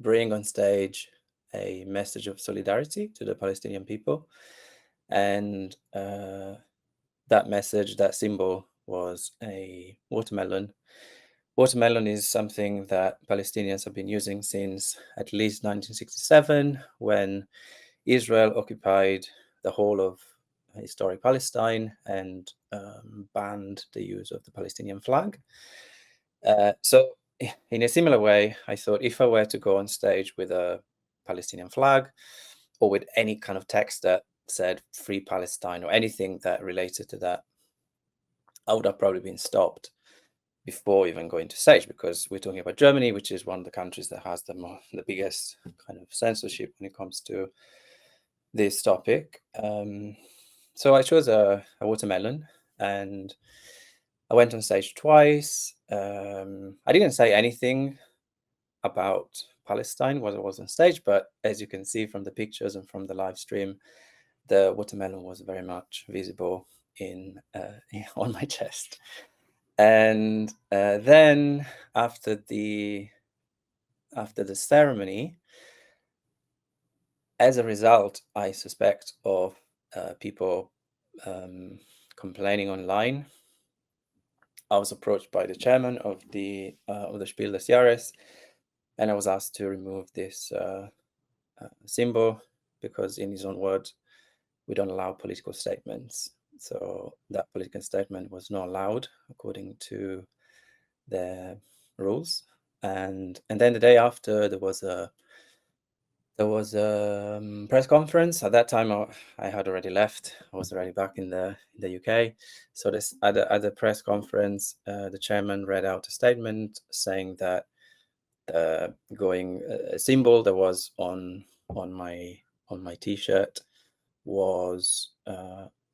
bring on stage a message of solidarity to the Palestinian people. And that message, that symbol, was a watermelon. Watermelon is something that Palestinians have been using since at least 1967, when Israel occupied the whole of historic Palestine and banned the use of the Palestinian flag. So in a similar way, I thought, if I were to go on stage with a Palestinian flag, or with any kind of text that said Free Palestine or anything that related to that, I would have probably been stopped. before even going to stage, because we're talking about Germany, which is one of the countries that has the biggest kind of censorship when it comes to this topic. So I chose a watermelon, and I went on stage twice. I didn't say anything about Palestine while I was on stage, but as you can see from the pictures and from the live stream, the watermelon was very much visible on my chest. And then after the ceremony, as a result, I suspect of people complaining online, I was approached by the chairman of the Spiel des Jahres, and I was asked to remove this symbol because, in his own words, we don't allow political statements. So that political statement was not allowed according to the rules. And then the day after, there was a press conference. At that time, I had already left. I was already back in the UK. So this at the press conference, the chairman read out a statement saying that the going symbol that was on my T-shirt was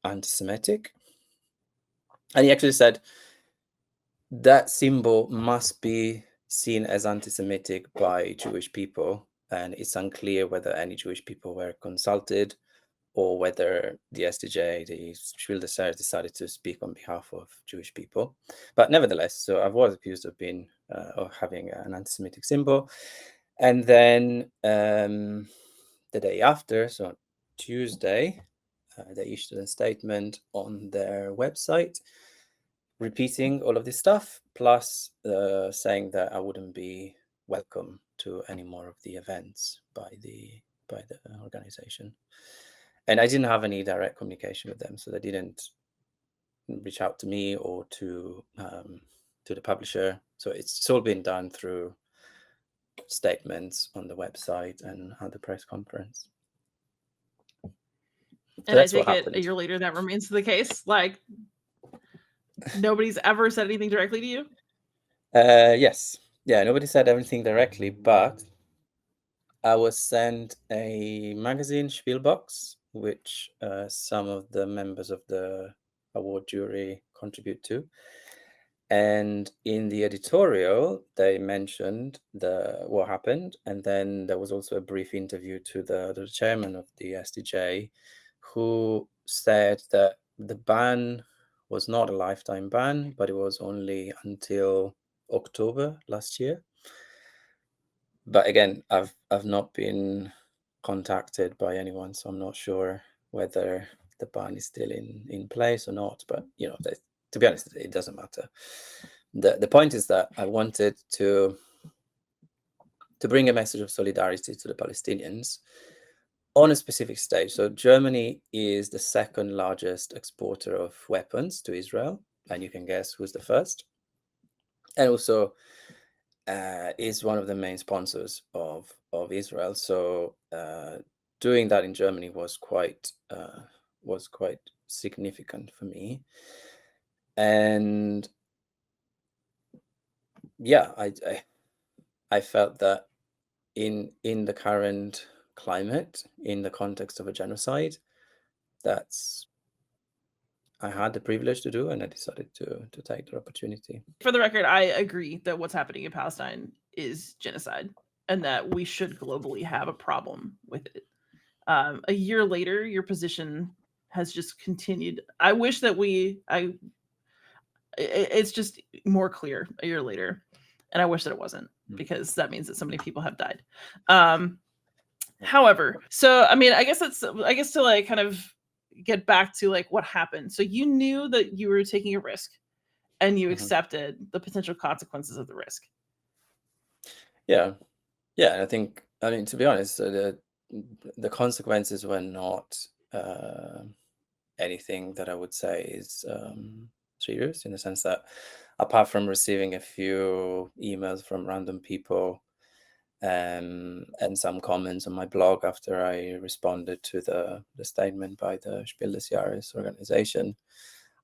anti-Semitic, and he actually said that symbol must be seen as anti-Semitic by Jewish people, and it's unclear whether any Jewish people were consulted or whether the SDJ, the Spiel des Jahres, decided to speak on behalf of Jewish people. But nevertheless, so I was accused of being of having an anti-Semitic symbol, and then the day after, so Tuesday, they issued a statement on their website repeating all of this stuff, plus saying that I wouldn't be welcome to any more of the events by the organization. And I didn't have any direct communication with them, so they didn't reach out to me or to the publisher. So it's all been done through statements on the website and at the press conference. So and I take it a year later that remains the case. Like, nobody's ever said anything directly to you? Yes. Yeah, nobody said anything directly, but I was sent a magazine Spielbox, which some of the members of the award jury contribute to. And in the editorial, they mentioned what happened, and then there was also a brief interview to the chairman of the SDJ, who said that the ban was not a lifetime ban, but it was only until October last year. But again, I've not been contacted by anyone, so I'm not sure whether the ban is still in place or not. But to be honest, it doesn't matter. The point is that I wanted to bring a message of solidarity to the Palestinians on a specific stage. So Germany is the second largest exporter of weapons to Israel, and you can guess who's the first. And also is one of the main sponsors of Israel. So doing that in Germany was quite significant for me. And yeah, I felt that in the current climate, in the context of a genocide, I had the privilege to do, and I decided to take the opportunity. For the record, I agree that what's happening in Palestine is genocide, and that we should globally have a problem with it. A year later, your position has just continued. I wish that it's just more clear a year later, and I wish that it wasn't, because that means that so many people have died. However, so I mean, I guess to like kind of get back to like what happened. So you knew that you were taking a risk, and you accepted the potential consequences of the risk. Yeah. I think, I mean, to be honest, the consequences were not anything that I would say is serious, in the sense that, apart from receiving a few emails from random people and some comments on my blog after I responded to the statement by the Spiel des Jahres organization,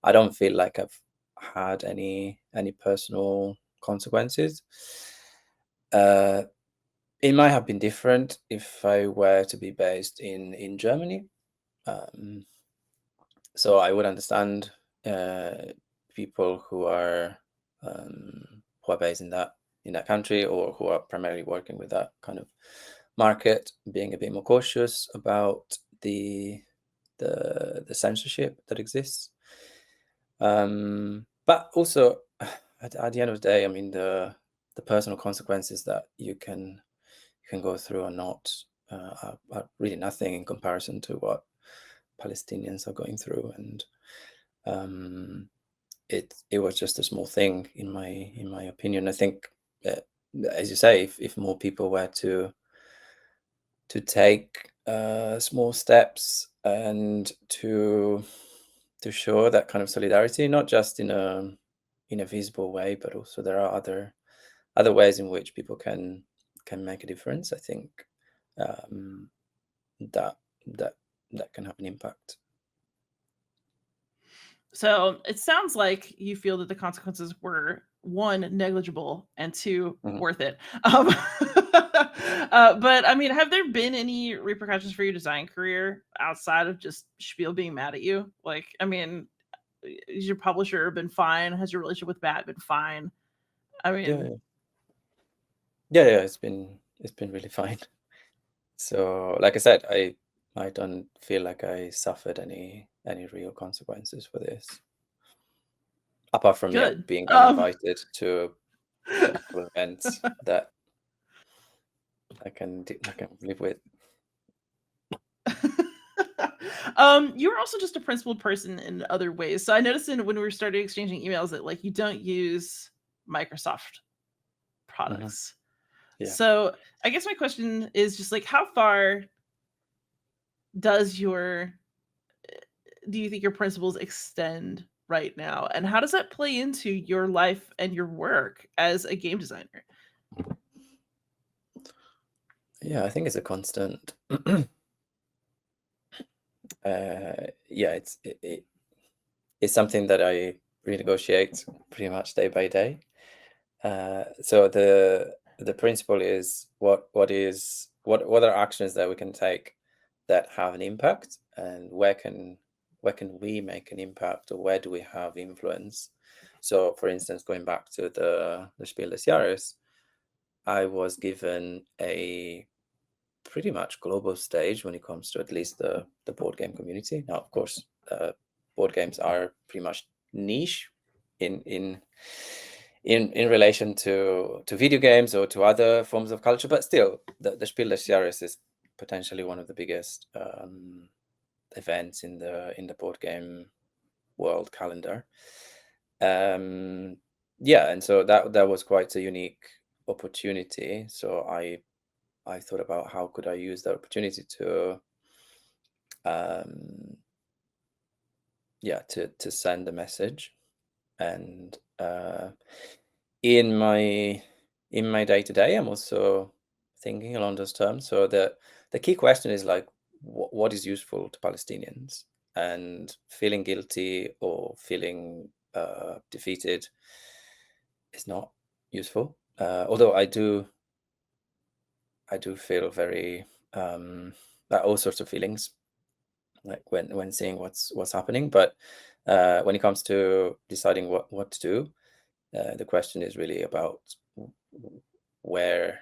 I don't feel like I've had any personal consequences. Uh, it might have been different if I were to be based in Germany. Um, so I would understand people who are based in that country, or who are primarily working with that kind of market, being a bit more cautious about the censorship that exists. But also, at the end of the day, I mean, the personal consequences that you can go through are not are really nothing in comparison to what Palestinians are going through, and it was just a small thing in my opinion. I think, uh, as you say, if more people were to take small steps and to show that kind of solidarity, not just in a visible way, but also there are other ways in which people can make a difference. I think um, that that that can have an impact. So it sounds like you feel that the consequences were one, negligible, and two, Mhm. worth it. But I mean, have there been any repercussions for your design career outside of just Spiel being mad at you? Like, I mean, has your publisher been fine? Has your relationship with Bat been fine? I Yeah, mean, yeah, yeah. It's been really fine. So, like I said, I don't feel like I suffered any real consequences for this, apart from, yeah, good. being uninvited to political events that I can live with. You were also just a principled person in other ways. So I noticed when we were started exchanging emails that like you don't use Microsoft Hmm. products. Yeah. So I guess my question is just like how far does your do you think your principles extend right now? And how does that play into your life and your work as a game designer? Yeah, I think it's a constant. Yeah, it's something that I renegotiate pretty much day by day. So the principle is what are actions that we can take that have an impact, and where can we make an impact, or where do we have influence? So, for instance, going back to the Spiel des Jahres, I was given a pretty much global stage when it comes to at least the board game community. Now, of course, board games are pretty much niche in in in relation to video games or to other forms of culture, but still, the Spiel des Jahres is potentially one of the biggest events in the board game world calendar. Um, yeah, and so that was quite a unique opportunity. So I thought about how could I use that opportunity to um, yeah, to send a message. And in my day to day, I'm also thinking along those terms. So the key question is like, what is useful to Palestinians? And feeling guilty or feeling defeated is not useful. Although I do feel very all sorts of feelings, like when seeing what's happening. But when it comes to deciding what to do, the question is really about where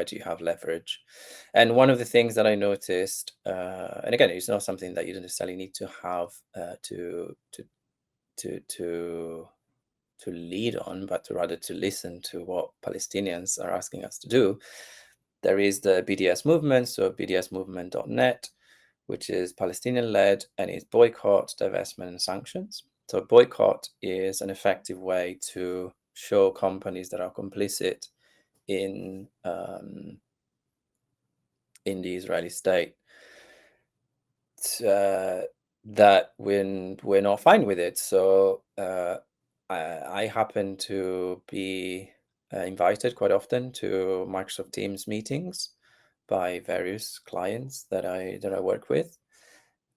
do you have leverage. And one of the things that I noticed, and again, it's not something that you don't necessarily need to have to to to lead on, but to rather to listen to what Palestinians are asking us to do. There is the BDS movement, so bdsmovement.net, which is Palestinian led, and it's boycott, divestment, and sanctions. So, boycott is an effective way to show companies that are complicit in the Israeli state uh, that we're not fine with it. So, I happen to be invited quite often to Microsoft Teams meetings by various clients that I work with.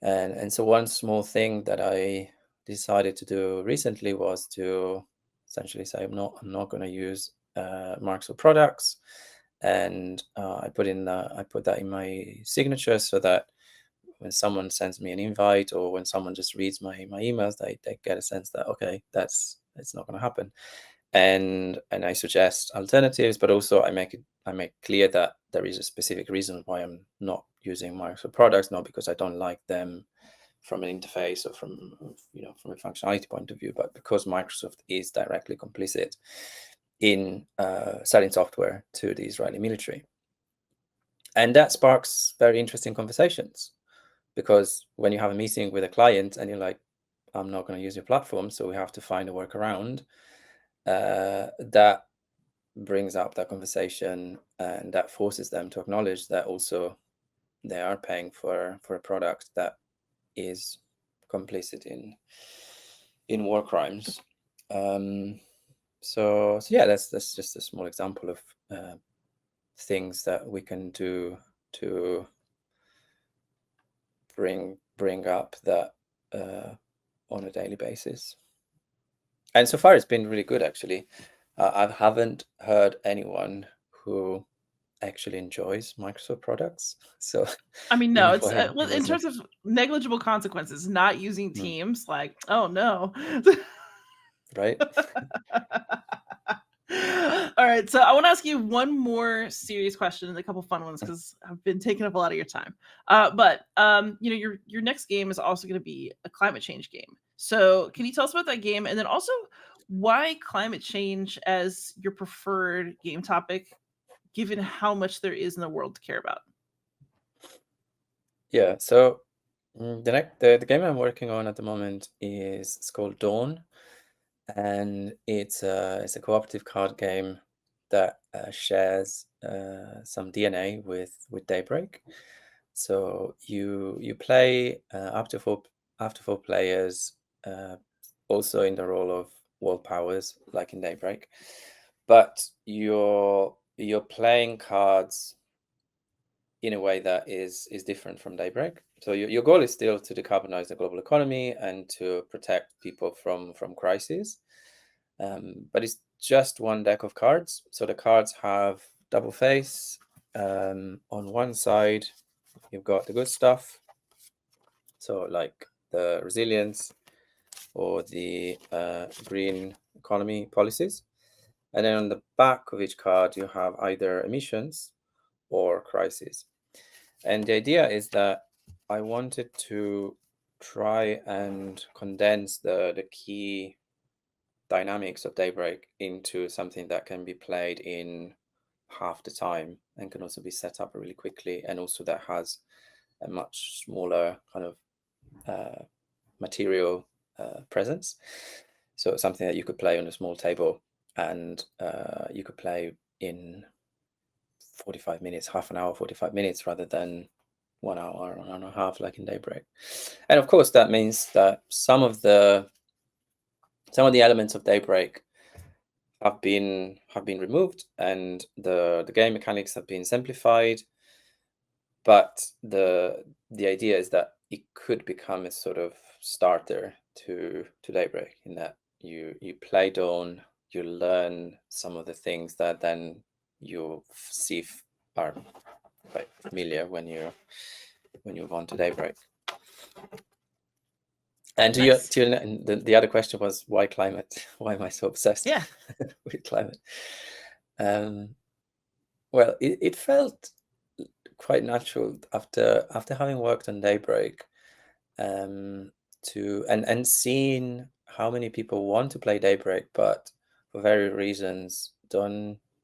And so one small thing that I decided to do recently was to essentially say I'm not going to use marks or products, and I put that in my signature so that when someone sends me an invite or when someone just reads my emails, they get a sense that okay, it's not going to happen. And I suggest alternatives, but also I make clear that there is a specific reason why I'm not using Microsoft products, not because I don't like them from an interface or from from a functionality point of view, but because Microsoft is directly complicit in selling software to the Israeli military. And that sparks very interesting conversations, because when you have a meeting with a client and you're like, I'm not going to use your platform, so we have to find a workaround, that brings up that conversation, and that forces them to acknowledge that also they are paying for a product that is complicit in war crimes. So yeah, that's just a small example of things that we can do to bring up that on a daily basis. And so far, it's been really good, actually. I haven't heard anyone who actually enjoys Microsoft products. So, I mean, no, it's why well, in terms of negligible consequences, not using Teams, like, oh no. right? All right, so I want to ask you one more serious question and a couple fun ones because I've been taking up a lot of your time. But your next game is also going to be a climate change game. So can you tell us about that game, and then also why climate change as your preferred game topic, given how much there is in the world to care about? Yeah. So the game I'm working on at the moment it's called Dawn, and it's a cooperative card game that shares some DNA with Daybreak. So you play up to four players, also in the role of world powers, like in Daybreak, but you're playing cards in a way that is different from Daybreak. So your goal is still to decarbonize the global economy and to protect people from crises. But it's just one deck of cards. So the cards have double face. On one side, you've got the good stuff. So like the resilience or the green economy policies. And then on the back of each card, you have either emissions or crises. And the idea is that I wanted to try and condense the key dynamics of Daybreak into something that can be played in half the time and can also be set up really quickly, and also that has a much smaller kind of material presence. So it's something that you could play on a small table, and you could play in 45 minutes, half an hour, 45 minutes, rather than 1 hour, 1 hour and a half, like in Daybreak. And of course, that means that some of the elements of Daybreak have been removed, and the game mechanics have been simplified. But the idea is that it could become a sort of starter to Daybreak, in that you play Dawn, you learn some of the things that then you see are quite familiar when you move on to Daybreak. And Nice. The other question was, why climate? Why am I so obsessed with climate? Well, it felt quite natural after having worked on Daybreak, to and seeing how many people want to play Daybreak, but for various reasons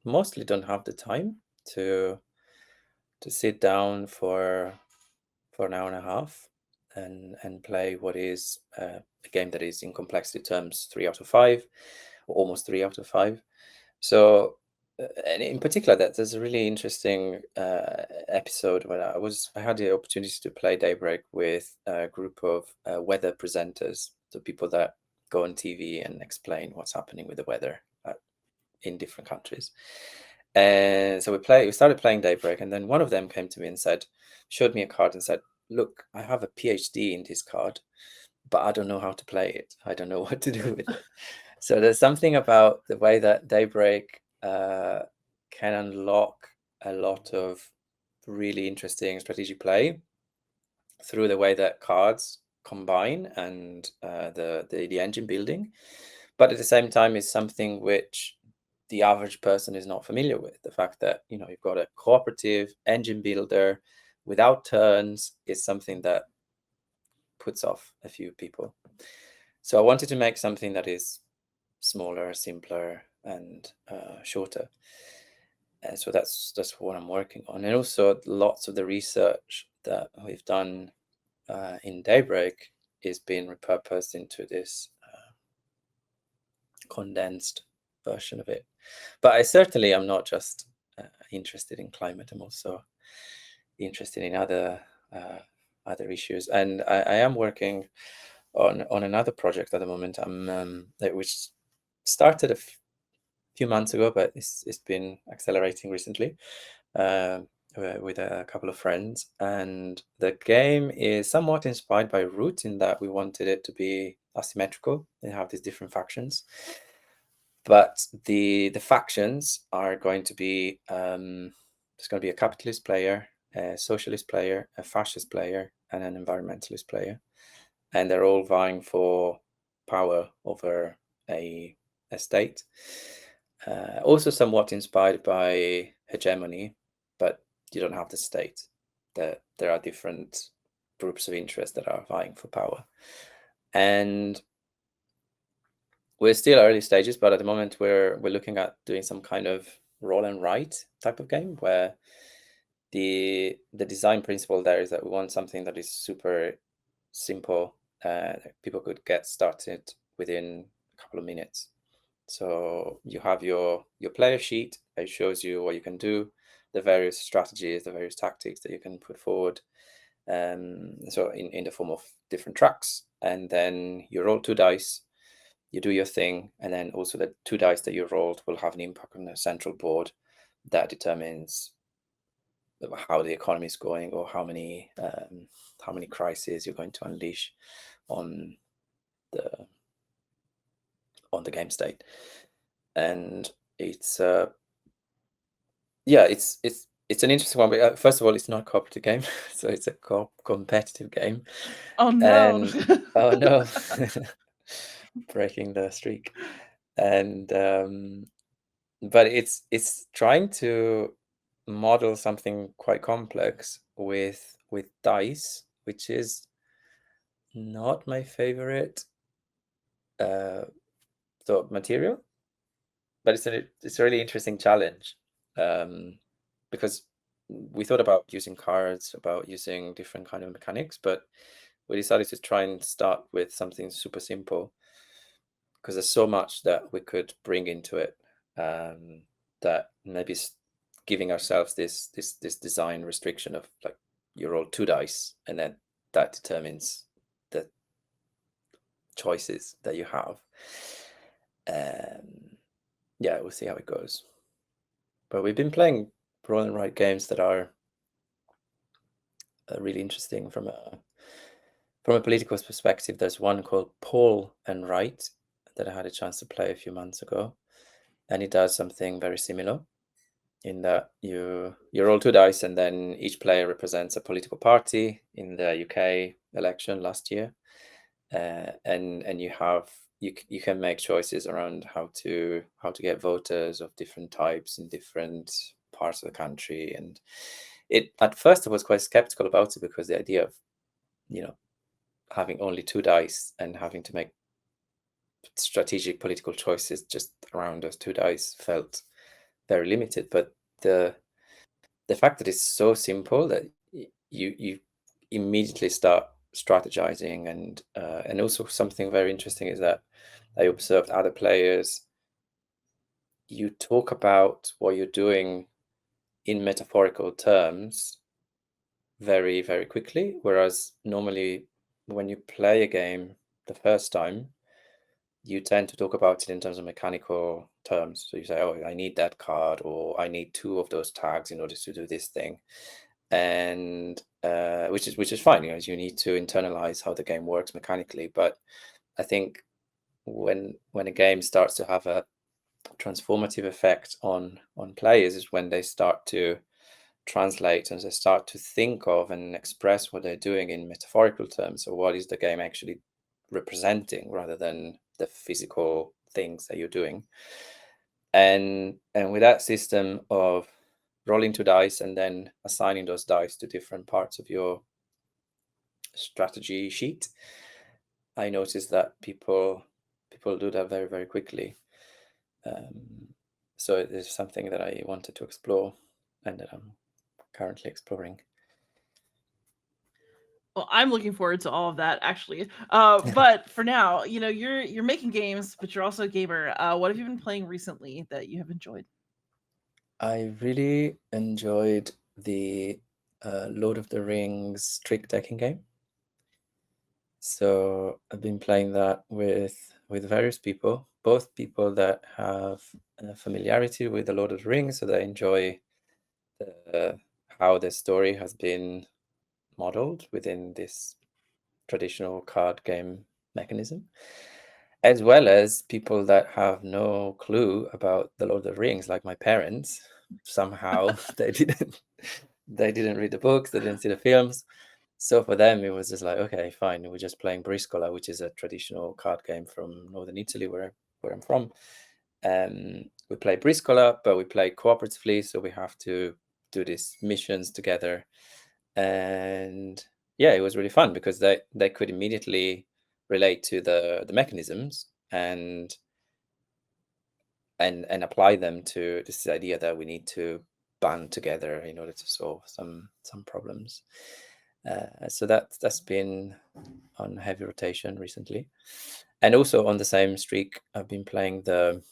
mostly don't have the time to sit down for an hour and a half and play what is a game that is, in complexity terms, 3 out of 5, or almost 3 out of 5. So, and in particular, that there's a really interesting episode when I had the opportunity to play Daybreak with a group of weather presenters, so people that go on TV and explain what's happening with the weather in different countries. And so we started playing Daybreak, and then one of them came to me and showed me a card and said, "Look, I have a PhD in this card, but I don't know how to play it. I don't know what to do with it. So there's something about the way that Daybreak can unlock a lot of really interesting strategic play through the way that cards combine and the engine building, but at the same time is something which the average person is not familiar with. The fact that you've got a cooperative engine builder without turns is something that puts off a few people. So I wanted to make something that is smaller, simpler, and shorter. And so that's what I'm working on. And also lots of the research that we've done in Daybreak is being repurposed into this condensed version of it. But I certainly am not just interested in climate. I'm also interested in other issues, and I am working on another project at the moment. Which started a few months ago, but it's been accelerating recently with a couple of friends. And the game is somewhat inspired by Root in that we wanted it to be asymmetrical and have these different factions. But the factions are going to be there's going to be a capitalist player, a socialist player, a fascist player, and an environmentalist player, and they're all vying for power over a state. Also somewhat inspired by hegemony, but you don't have the state. There are different groups of interest that are vying for power. And we're still early stages, but at the moment we're looking at doing some kind of roll and write type of game where the design principle there is that we want something that is super simple. People could get started within a couple of minutes. So you have your player sheet that shows you what you can do, the various strategies, the various tactics that you can put forward. So in the form of different tracks, and then you roll 2 dice, you do your thing, and then also the 2 dice that you rolled will have an impact on the central board that determines how the economy is going or how many crises you're going to unleash on the game state. And it's it's an interesting one. But first of all, it's not a cooperative game, so it's a competitive game. Oh no. And oh no, breaking the streak. And but it's trying to model something quite complex with dice, which is not my favorite material, but it's a really interesting challenge, because we thought about using cards, about using different kind of mechanics, but we decided to try and start with something super simple because there's so much that we could bring into it, that maybe giving ourselves this design restriction of like you roll 2 dice and then that determines the choices that you have. Yeah, we'll see how it goes. But we've been playing roll and write games that are really interesting from a political perspective. There's one called Paul and Write that I had a chance to play a few months ago, and it does something very similar in that you roll 2 dice and then each player represents a political party in the UK election last year, and you can make choices around how to get voters of different types in different parts of the country. And at first I was quite skeptical about it because the idea of having only 2 dice and having to make strategic political choices just around those 2 dice felt very limited. But the fact that it's so simple that you immediately start strategizing, and also something very interesting is that I observed other players, you talk about what you're doing in metaphorical terms very, very quickly, whereas normally when you play a game the first time, you tend to talk about it in terms of mechanical terms. So you say, oh, I need that card, or I need 2 of those tags in order to do this thing. and which is fine. You need to internalize how the game works mechanically. But I think when a game starts to have a transformative effect on players is when they start to translate and they start to think of and express what they're doing in metaphorical terms. So what is the game actually representing rather than the physical things that you're doing? And with that system of rolling 2 dice and then assigning those dice to different parts of your strategy sheet, I noticed that people do that very, very quickly. So it is something that I wanted to explore and that I'm currently exploring. Well, I'm looking forward to all of that, actually. But for now, you're making games, but you're also a gamer. What have you been playing recently that you have enjoyed? I really enjoyed the Lord of the Rings trick decking game. So I've been playing that with various people, both people that have familiarity with the Lord of the Rings, so they enjoy how the story has been modeled within this traditional card game mechanism, as well as people that have no clue about the Lord of the Rings, like my parents. Somehow they didn't read the books, they didn't see the films. So for them, it was just like, okay, fine. We're just playing Briscola, which is a traditional card game from northern Italy, where I'm from. We play Briscola, but we play cooperatively, so we have to do these missions together. And yeah, it was really fun because they could immediately relate to the mechanisms and apply them to this idea that we need to band together in order to solve some problems. So that's been on heavy rotation recently, and also on the same streak, I've been playing the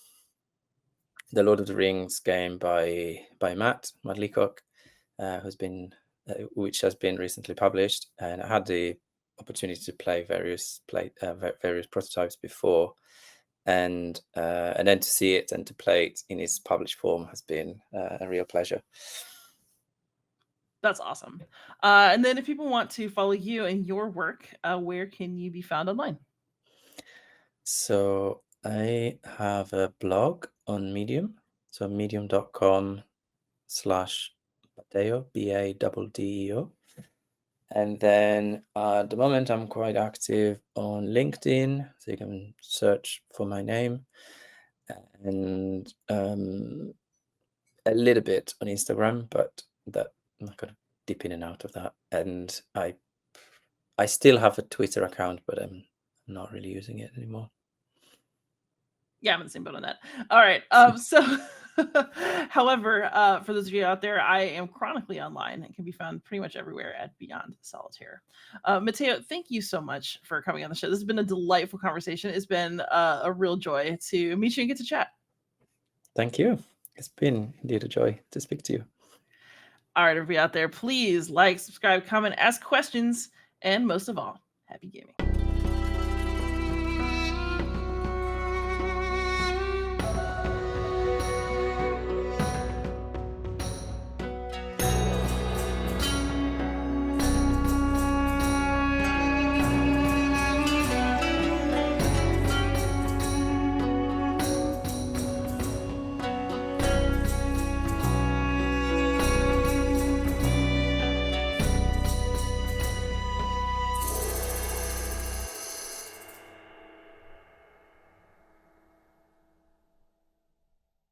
Lord of the Rings game by Matt Leacock, which has been recently published, and I had the opportunity to play various prototypes before, and then to see it and to play it in its published form has been a real pleasure. That's awesome. And then if people want to follow you and your work, where can you be found online? So I have a blog on Medium, so medium.com/Matteo, Baddeo. And then at the moment, I'm quite active on LinkedIn, so you can search for my name, and a little bit on Instagram, but that I'm not gonna dip in and out of that. And I still have a Twitter account, but I'm not really using it anymore. Yeah, I'm in the same boat on that. All right. So, however, for those of you out there, I am chronically online and can be found pretty much everywhere at Beyond Solitaire. Matteo, thank you so much for coming on the show. This has been a delightful conversation. It's been a real joy to meet you and get to chat. Thank you. It's been indeed a joy to speak to you. All right, everybody out there, please like, subscribe, comment, ask questions, and most of all, happy gaming.